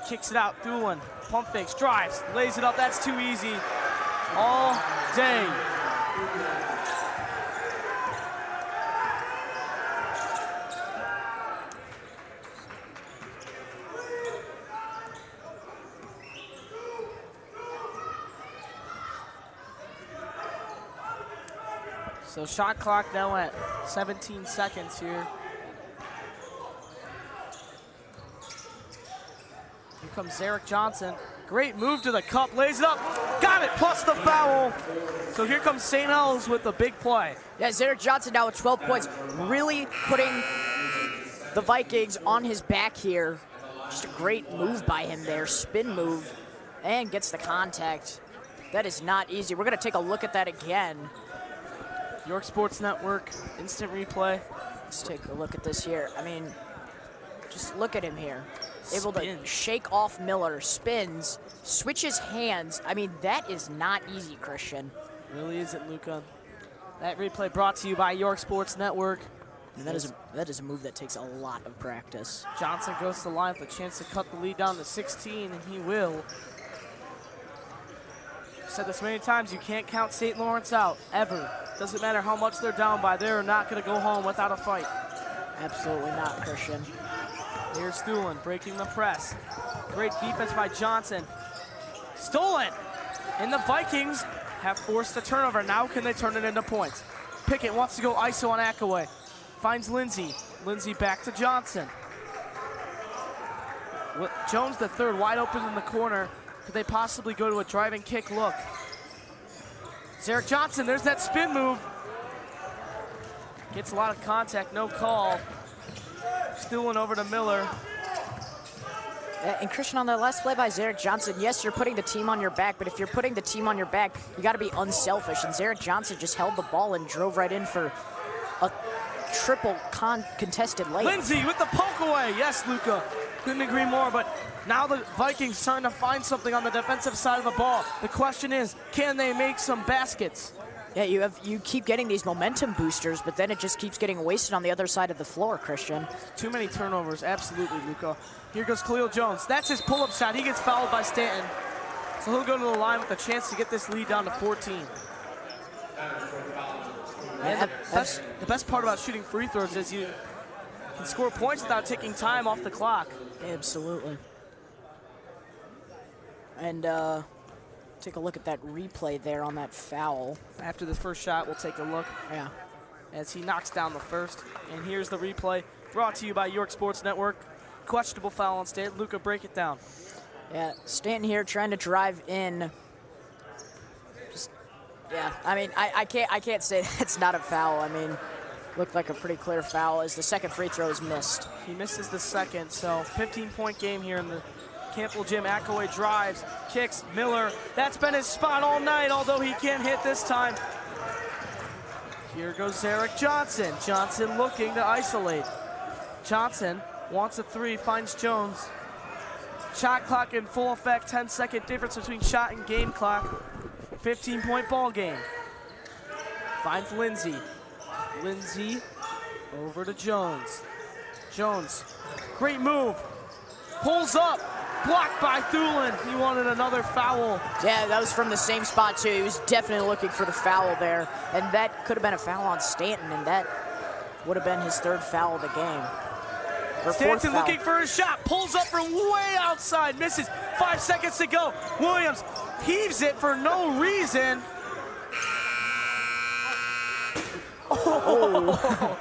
kicks it out. Thulin, pump fakes, drives, lays it up. That's too easy all day. So shot clock now at 17 seconds here. Here comes Zarek Johnson. Great move to the cup, lays it up, got it, plus the foul. So here comes St. Helens with the big play. Yeah, Zarek Johnson now with 12 points, really putting the Vikings on his back here. Just a great move by him there, spin move, and gets the contact. That is not easy. We're gonna take a look at that again. York Sports Network, instant replay. Let's take a look at this here. I mean, just look at him here. Able to shake off Miller, spins, switches hands. I mean, that is not easy, Christian. Really isn't, Luca. That replay brought to you by York Sports Network. And that is a move that takes a lot of practice. Johnson goes to the line with a chance to cut the lead down to 16, and he will. I've said this many times, you can't count St. Laurence out, ever. Doesn't matter how much they're down by, they're not going to go home without a fight. Absolutely not, Christian. Here's Thulin breaking the press. Great defense by Johnson. Stolen! And the Vikings have forced a turnover. Now can they turn it into points? Pickett wants to go ISO on Akaway. Finds Lindsay. Lindsay back to Johnson. Jones the third, wide open in the corner. Could they possibly go to a driving kick look? Zarek Johnson, there's that spin move. Gets a lot of contact, no call. Stooling over to Miller. And Christian, on that last play by Zarek Johnson, yes, you're putting the team on your back, but if you're putting the team on your back, you got to be unselfish. And Zarek Johnson just held the ball and drove right in for a triple contested layup. Lindsay with the poke away. Yes, Luca. Couldn't agree more, but now the Vikings starting to find something on the defensive side of the ball. The question is, can they make some baskets? Yeah, you keep getting these momentum boosters, but then it just keeps getting wasted on the other side of the floor, Christian. Too many turnovers, absolutely, Luca. Here goes Khalil Jones. That's his pull-up shot. He gets fouled by Stanton. So he'll go to the line with a chance to get this lead down to 14. And the best part about shooting free throws is you can score points without taking time off the clock. Absolutely. And take a look at that replay there on that foul. After the first shot, we'll take a look. Yeah. As he knocks down the first. And here's the replay brought to you by York Sports Network. Questionable foul on Stanton. Luca, break it down. Yeah, Stanton here trying to drive in. Yeah, I mean, I can't say that's not a foul. I mean, looked like a pretty clear foul as the second free throw is missed. He misses the second, so 15-point game here in the Campbell Gym. Akaway drives, kicks, Miller. That's been his spot all night, although he can't hit this time. Here goes Zarek Johnson. Johnson looking to isolate. Johnson wants a three, finds Jones. Shot clock in full effect, 10-second difference between shot and game clock. 15-point ball game. Finds Lindsay. Lindsay over to Jones. Jones, great move. Pulls up, blocked by Thulin. He wanted another foul. Yeah, that was from the same spot too. He was definitely looking for the foul there. And that could have been a foul on Stanton, and that would have been his third foul of the game. Stanton looking for a shot, pulls up from way outside, misses. 5 seconds to go. Williams heaves it for no reason. Oh.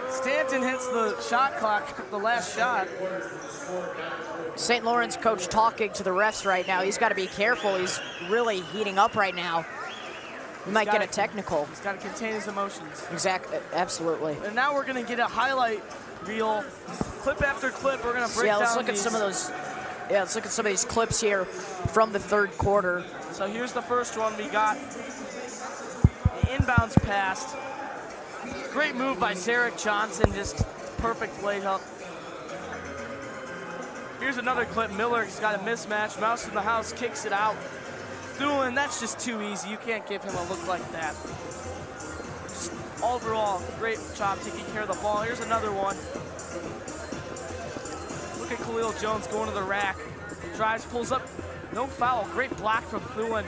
Stanton hits the shot clock, the last shot. St. Laurence coach talking to the refs right now. He's got to be careful. He's really heating up right now. You might get a technical. He's got to contain his emotions. Exactly, absolutely. And now we're going to get a highlight reel, clip after clip. We're going to break down let's look at some of those. Yeah, let's look at some of these clips here from the third quarter. So here's the first one. We got the inbounds pass. Great move by Zarek Johnson, just perfect layup. Here's another clip. Miller's got a mismatch. Mouse in the house, kicks it out. Thulin, that's just too easy. You can't give him a look like that. Just overall, great job taking care of the ball. Here's another one. Look at Khalil Jones going to the rack. Drives, pulls up. No foul. Great block from Thulin.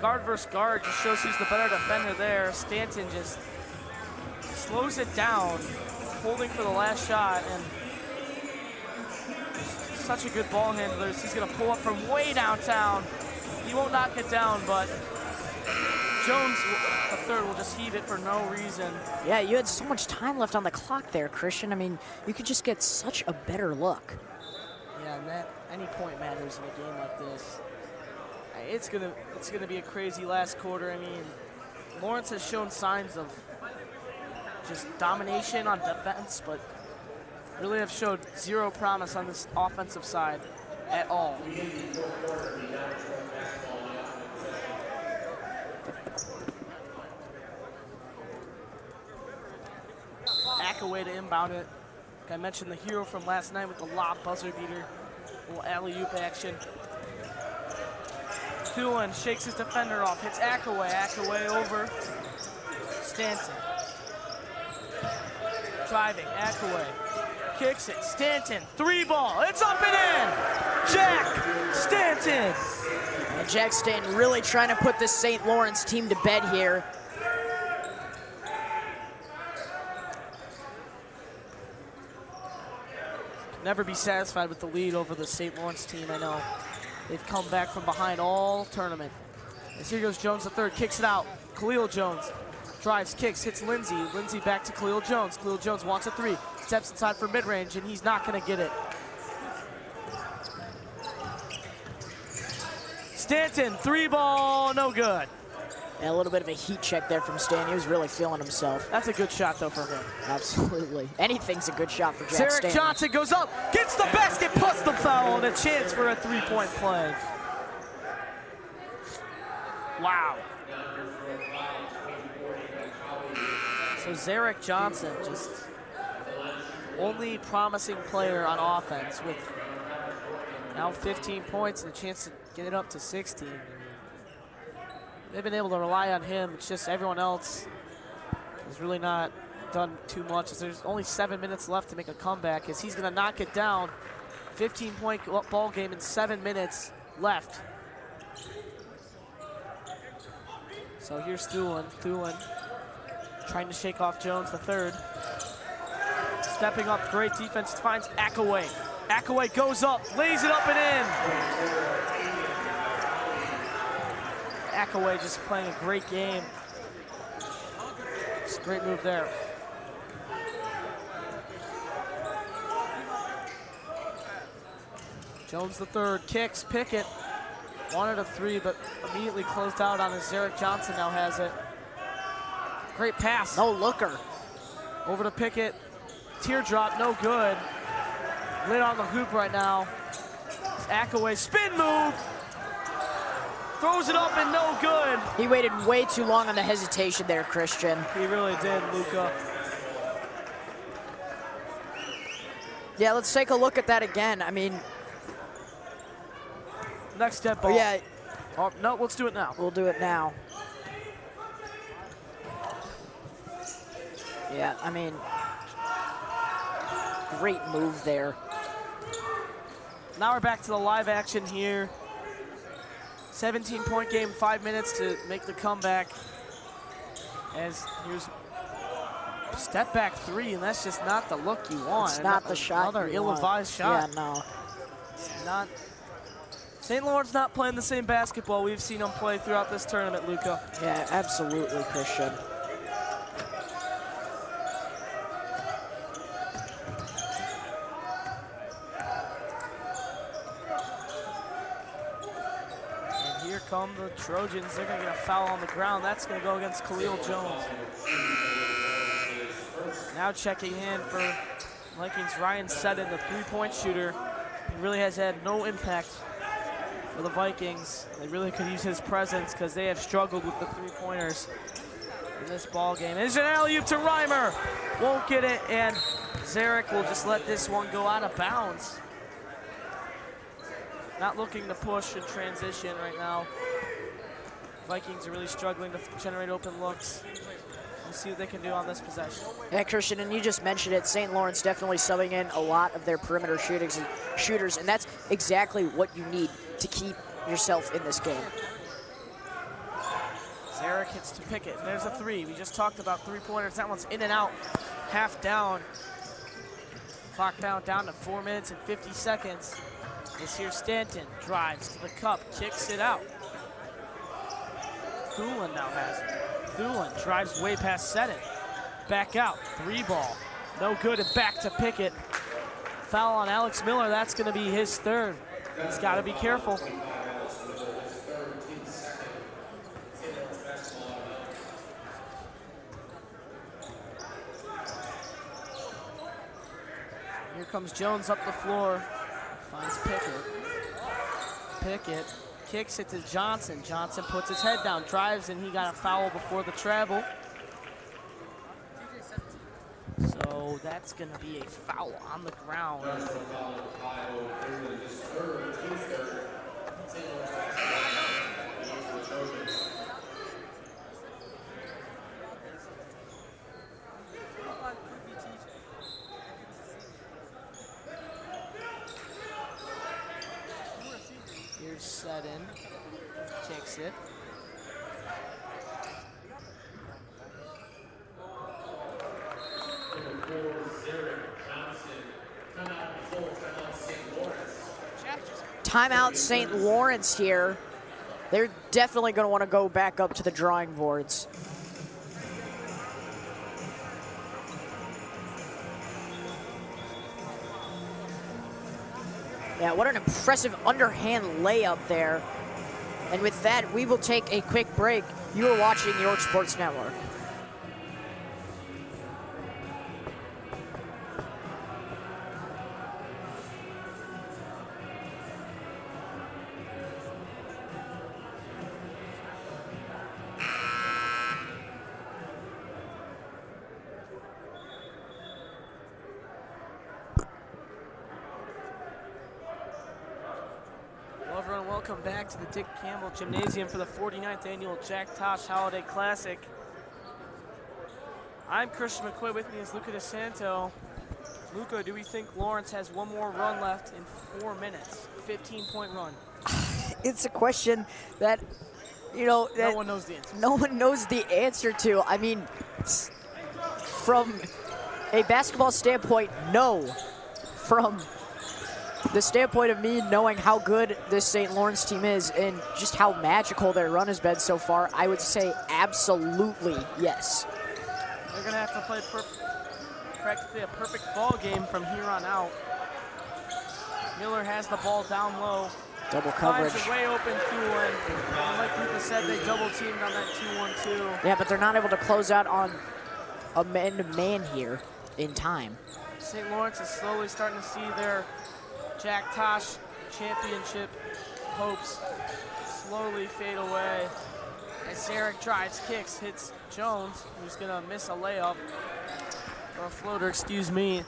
Guard versus guard just shows he's the better defender there. Stanton just slows it down, holding for the last shot, and such a good ball handler. He's gonna pull up from way downtown. He won't knock it down, but Jones, the third, will just heave it for no reason. Yeah, you had so much time left on the clock there, Christian. I mean, you could just get such a better look. Yeah, and that any point matters in a game like this. It's gonna be a crazy last quarter. I mean, Laurence has shown signs of just domination on defense, but really have showed zero promise on this offensive side at all. Akaway to inbound it. Like I mentioned, the hero from last night with the lob buzzer beater. Little alley-oop action. Thulin shakes his defender off, hits Akaway. Akaway over Stanton. Driving, Akaway. Kicks it, Stanton, three ball, it's up and in! Jack Stanton! And Jack Stanton really trying to put this St. Lawrence team to bed here. Never be satisfied with the lead over the St. Lawrence team, I know. They've come back from behind all tournament. As here goes Jones the third, kicks it out. Khalil Jones drives, kicks, hits Lindsey. Lindsey back to Khalil Jones. Khalil Jones wants a three, steps inside for mid-range, and he's not gonna get it. Stanton, three ball, no good. Yeah, a little bit of a heat check there from Stanton. He was really feeling himself. That's a good shot, though, for him. Absolutely. Anything's a good shot for Jack Stanton. Zarek Johnson goes up, gets the basket, plus the foul, and a chance for a three-point play. Wow. So Zarek Johnson, just only promising player on offense with now 15 points and a chance to get it up to 16. They've been able to rely on him. It's just everyone else has really not done too much. There's only 7 minutes left to make a comeback as he's gonna knock it down. 15-point ball game in 7 minutes left. So here's Thulin. Thulin trying to shake off Jones the third. Stepping up, great defense, finds Akaway. Akaway goes up, lays it up and in. Akaway just playing a great game. Just a great move there. Jones the third, kicks, Pickett. Wanted a three, but immediately closed out on his. Zarek Johnson now has it. Great pass. No looker. Over to Pickett. Teardrop, no good. Lid on the hoop right now. Akaway, spin move. Throws it up and no good. He waited way too long on the hesitation there, Christian. He really did, Luca. Yeah, let's take a look at that again. I mean, next step ball. Oh, yeah. Oh, no, let's do it now. We'll do it now. Yeah, I mean, great move there. Now we're back to the live action here. 17-point game, 5 minutes to make the comeback. As here's step back three, and that's just not the look you want. It's not the shot. Another ill-advised shot. Yeah, no. It's not. St. Lawrence not playing the same basketball we've seen them play throughout this tournament, Luca. Yeah, absolutely, Christian. come the Trojans. They're going to get a foul on the ground. That's going to go against Khalil Jones. Now checking in for Vikings, Ryan Seddon, the three-point shooter. He really has had no impact for the Vikings. They really could use his presence because they have struggled with the three-pointers in this ball game. There's an alley-oop to Reimer. Won't get it, and Zarek will just let this one go out of bounds. Not looking to push in transition right now. Vikings are really struggling to generate open looks. We'll see what they can do on this possession. Yeah, Christian, and you just mentioned it. St. Lawrence definitely subbing in a lot of their perimeter shooters, and that's exactly what you need to keep yourself in this game. Zarek hits to Pickett. There's a three. We just talked about three-pointers. That one's in and out, half down. Clock down to 4 minutes and 50 seconds. This here Stanton drives to the cup, kicks it out. Thulin now has it. Thulin drives way past Seddon. Back out, three ball. No good, and back to Pickett. Foul on Alex Miller, that's gonna be his third. He's gotta be careful. Here comes Jones up the floor. Finds Pickett. Pickett kicks it to Johnson. Johnson puts his head down, drives, and he got a foul before the travel. So that's going to be a foul on the ground. Here's Seddon, kicks it. Timeout St. Lawrence here. They're definitely going to want to go back up to the drawing boards. Yeah, what an impressive underhand layup there. And with that, we will take a quick break. You are watching York Sports Network. Welcome back to the Dick Campbell Gymnasium for the 49th annual Jack Tosh Holiday Classic. I'm Christian McQuaid. With me is Luca DeSanto. Luca, do we think Laurence has one more run left in 4 minutes? 15-point run. It's a question that, you know, that no one knows the answer. No one knows the answer to. I mean, from a basketball standpoint, no. From the standpoint of me knowing how good this St. Lawrence team is and just how magical their run has been so far, I would say absolutely yes. They're going to have to play practically a perfect ball game from here on out. Miller has the ball down low. Double coverage. Finds a way open Thulin. And like Luca said, they double teamed on that 2-1-2. Yeah, but they're not able to close out on a man-to-man here in time. St. Lawrence is slowly starting to see their Jack Tosh championship hopes slowly fade away as Zarek drives, kicks, hits Jones, who's gonna miss a layup, or a floater, excuse me.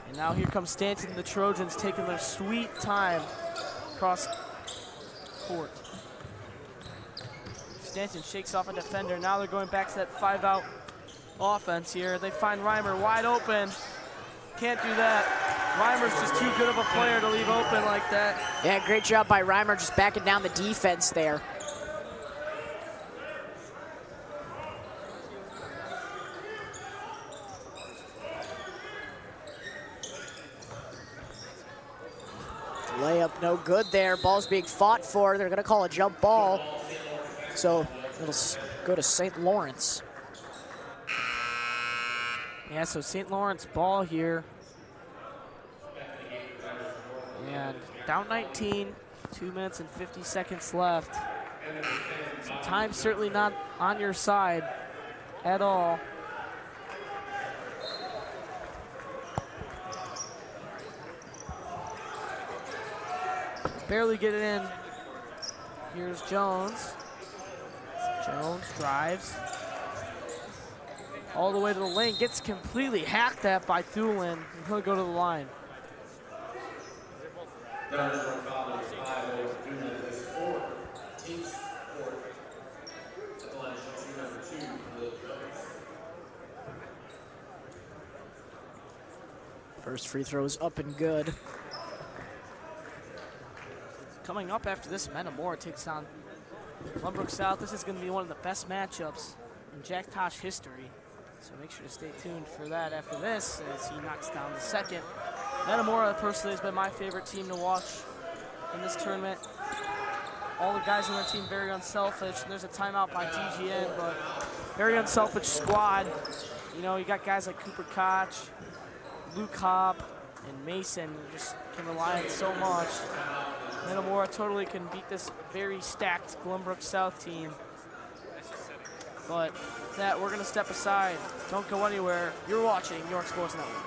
And now here comes Stanton, the Trojans taking their sweet time across court. Stanton shakes off a defender. Now they're going back to that 5-out offense here. They find Reimer wide open. Can't do that. Reimer's just too good of a player to leave open like that. Yeah, great job by Reimer just backing down the defense there. Layup no good there. Ball's being fought for. They're going to call a jump ball. So it'll go to St. Lawrence. Yeah, so St. Lawrence ball here. And down 19, 2 minutes and 50 seconds left. So time's certainly not on your side at all. Barely get it in. Here's Jones. Jones drives all the way to the lane, gets completely hacked at by Thulin, and he'll go to the line. First free throw is up and good. Coming up after this, Metamora takes on Glenbrook South. This is going to be one of the best matchups in Jack Tosh history. So make sure to stay tuned for that after this as he knocks down the second. Metamora personally has been my favorite team to watch in this tournament. All the guys on their team very unselfish. And there's a timeout by DGN, but very unselfish squad. You know, you got guys like Cooper Koch, Luke Hobb, and Mason who just can rely on so much. Metamora totally can beat this very stacked Glenbrook South team. But that, we're gonna step aside. Don't go anywhere. You're watching New York Sports Network.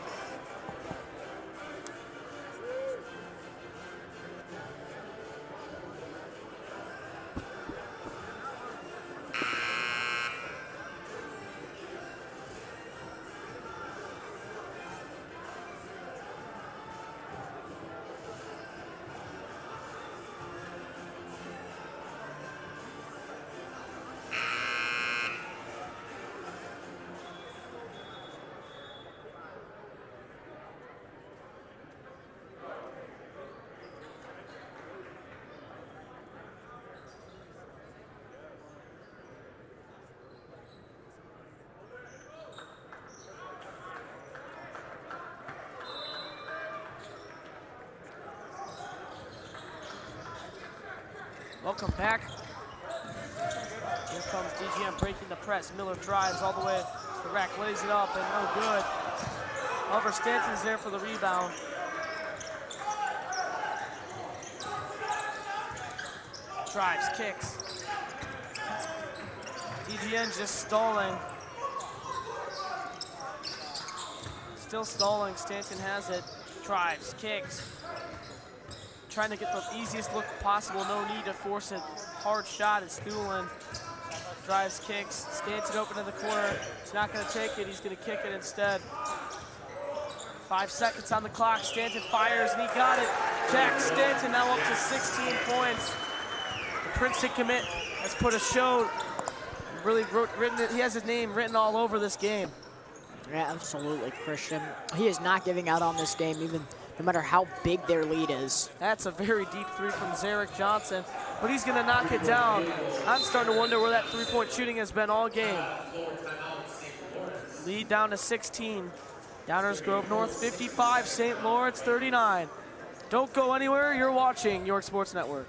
Welcome back. Here comes DGM breaking the press. Miller drives all the way to the rack, lays it up, and no good. However, Stanton's there for the rebound. Drives, kicks. DGN just stalling. Still stalling. Stanton has it. Drives, kicks. Trying to get the easiest look possible. No need to force a hard shot as Thulin drives, kicks. Stanton open in the corner. He's not going to take it. He's going to kick it instead. 5 seconds on the clock. Stanton fires, and he got it. Jack Stanton now up to 16 points. The Princeton commit has put a show. Really written it. He has his name written all over this game. Yeah, absolutely, Christian. He is not giving out on this game, even no matter how big their lead is. That's a very deep three from Zarek Johnson, but he's going to knock it down. I'm starting to wonder where that three-point shooting has been all game. Lead down to 16. Downers Grove North 55, St. Lawrence 39. Don't go anywhere. You're watching New York Sports Network.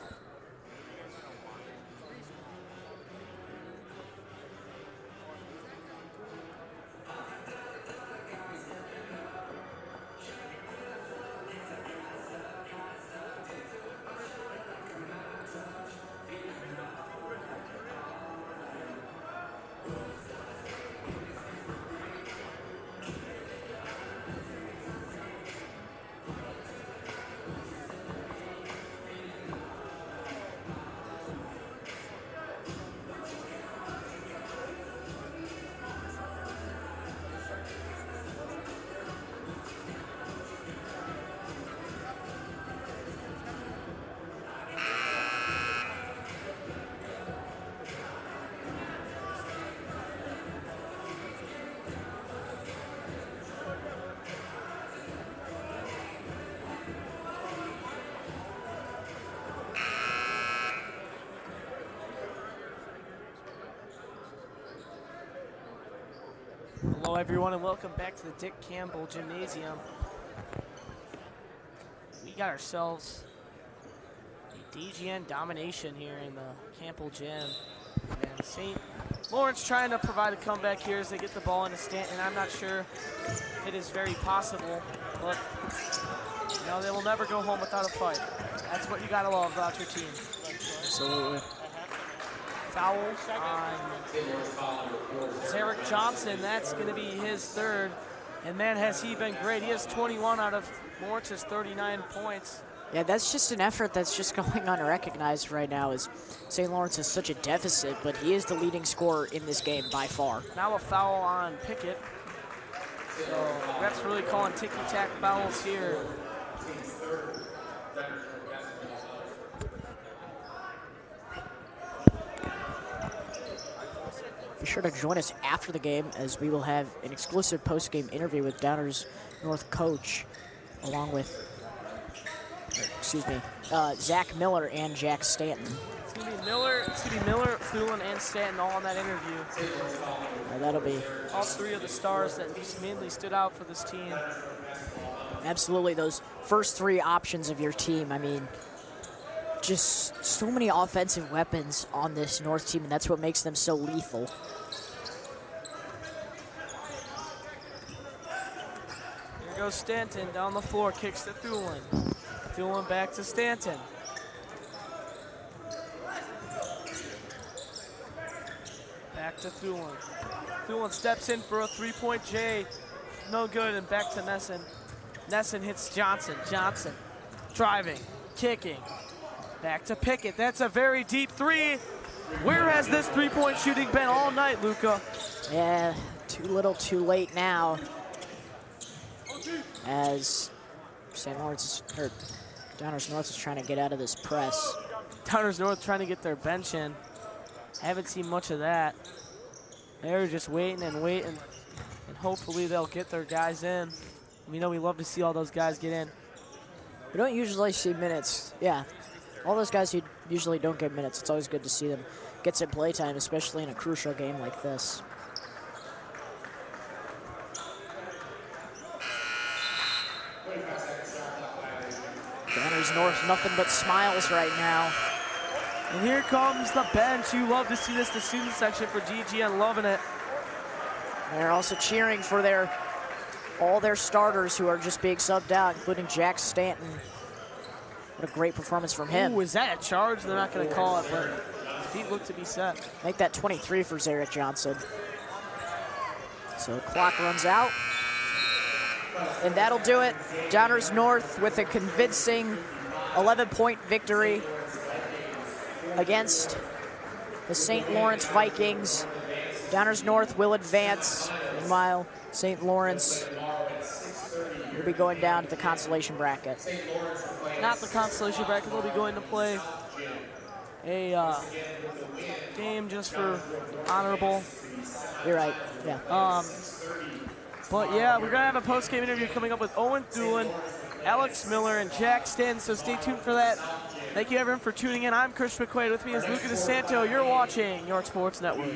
Hello everyone and welcome back to the Dick Campbell Gymnasium. We got ourselves a DGN domination here in the Campbell Gym. And St. Lawrence trying to provide a comeback here as they get the ball into Stanton. I'm not sure if it is very possible, but you know, they will never go home without a fight. That's what you gotta love about your team. Absolutely. foul on Zarek Johnson. That's going to be his third. And man, has he been great. He has 21 out of Lawrence's 39 points. Yeah, that's just an effort that's just going unrecognized right now, as St. Lawrence is such a deficit, but he is the leading scorer in this game by far. Now a foul on Pickett. So refs really calling ticky-tack fouls here. Be sure to join us after the game, as we will have an exclusive post-game interview with Downers North coach, along with, Zach Miller and Jack Stanton. It's gonna be Miller, Thulin, and Stanton all in that interview. That'll be all three of the stars that mainly stood out for this team. Absolutely, those first three options of your team. I mean, just so many offensive weapons on this North team, and that's what makes them so lethal. Here goes Stanton down the floor, kicks to Thulin. Thulin back to Stanton. Back to Thulin. Thulin steps in for a three-point J. No good, and back to Nesson. Nesson hits Johnson. Johnson driving, kicking. Back to Pickett. That's a very deep three. Where has this three-point shooting been all night, Luca? Yeah, too little, too late now. As St. Lawrence or Downers North is trying to get out of this press. Downers North trying to get their bench in. Haven't seen much of that. They're just waiting and waiting, and hopefully they'll get their guys in. We know we love to see all those guys get in. We don't usually see minutes. Yeah, all those guys who usually don't get minutes, it's always good to see them get some play time, especially in a crucial game like this. Downers North, nothing but smiles right now. And here comes the bench. You love to see this, the student section for DGN, loving it. They're also cheering for all their starters who are just being subbed out, including Jack Stanton. What a great performance from him. Ooh, is that a charge? They're not going to call it, but feet look to be set. Make that 23 for Zarek Johnson. So clock runs out. And that'll do it. Downers North with a convincing 11-point victory against the St. Lawrence Vikings. Downers North will advance. Meanwhile, St. Lawrence will be going down to the consolation bracket. Not the consolation bracket. They'll be going to play a game just for honorable. You're right, yeah. But yeah, we're gonna have a post-game interview coming up with Owen Thulin, Alex Miller, and Jack Stanton, so stay tuned for that. Thank you everyone for tuning in. I'm Chris McQuaid. With me is Luca DeSanto. You're watching York Sports Network.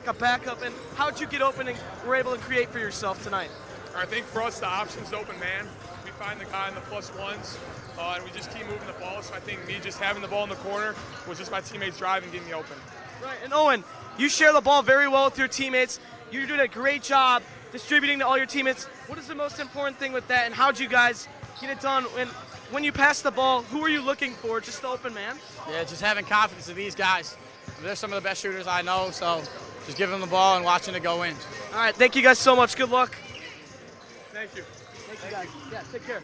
A backup, and how'd you get open and were able to create for yourself tonight? I think for us, the option's open man. We find the guy in the plus ones, and we just keep moving the ball. So I think me just having the ball in the corner was just my teammates driving, getting me open. Right, and Owen, you share the ball very well with your teammates. You're doing a great job distributing to all your teammates. What is the most important thing with that, and how'd you guys get it done? When you pass the ball, who are you looking for? Just the open man? Yeah, just having confidence in these guys. They're some of the best shooters I know, so just giving them the ball and watching it go in. All right, thank you guys so much. Good luck. Thank you. Thank you guys. Yeah, take care.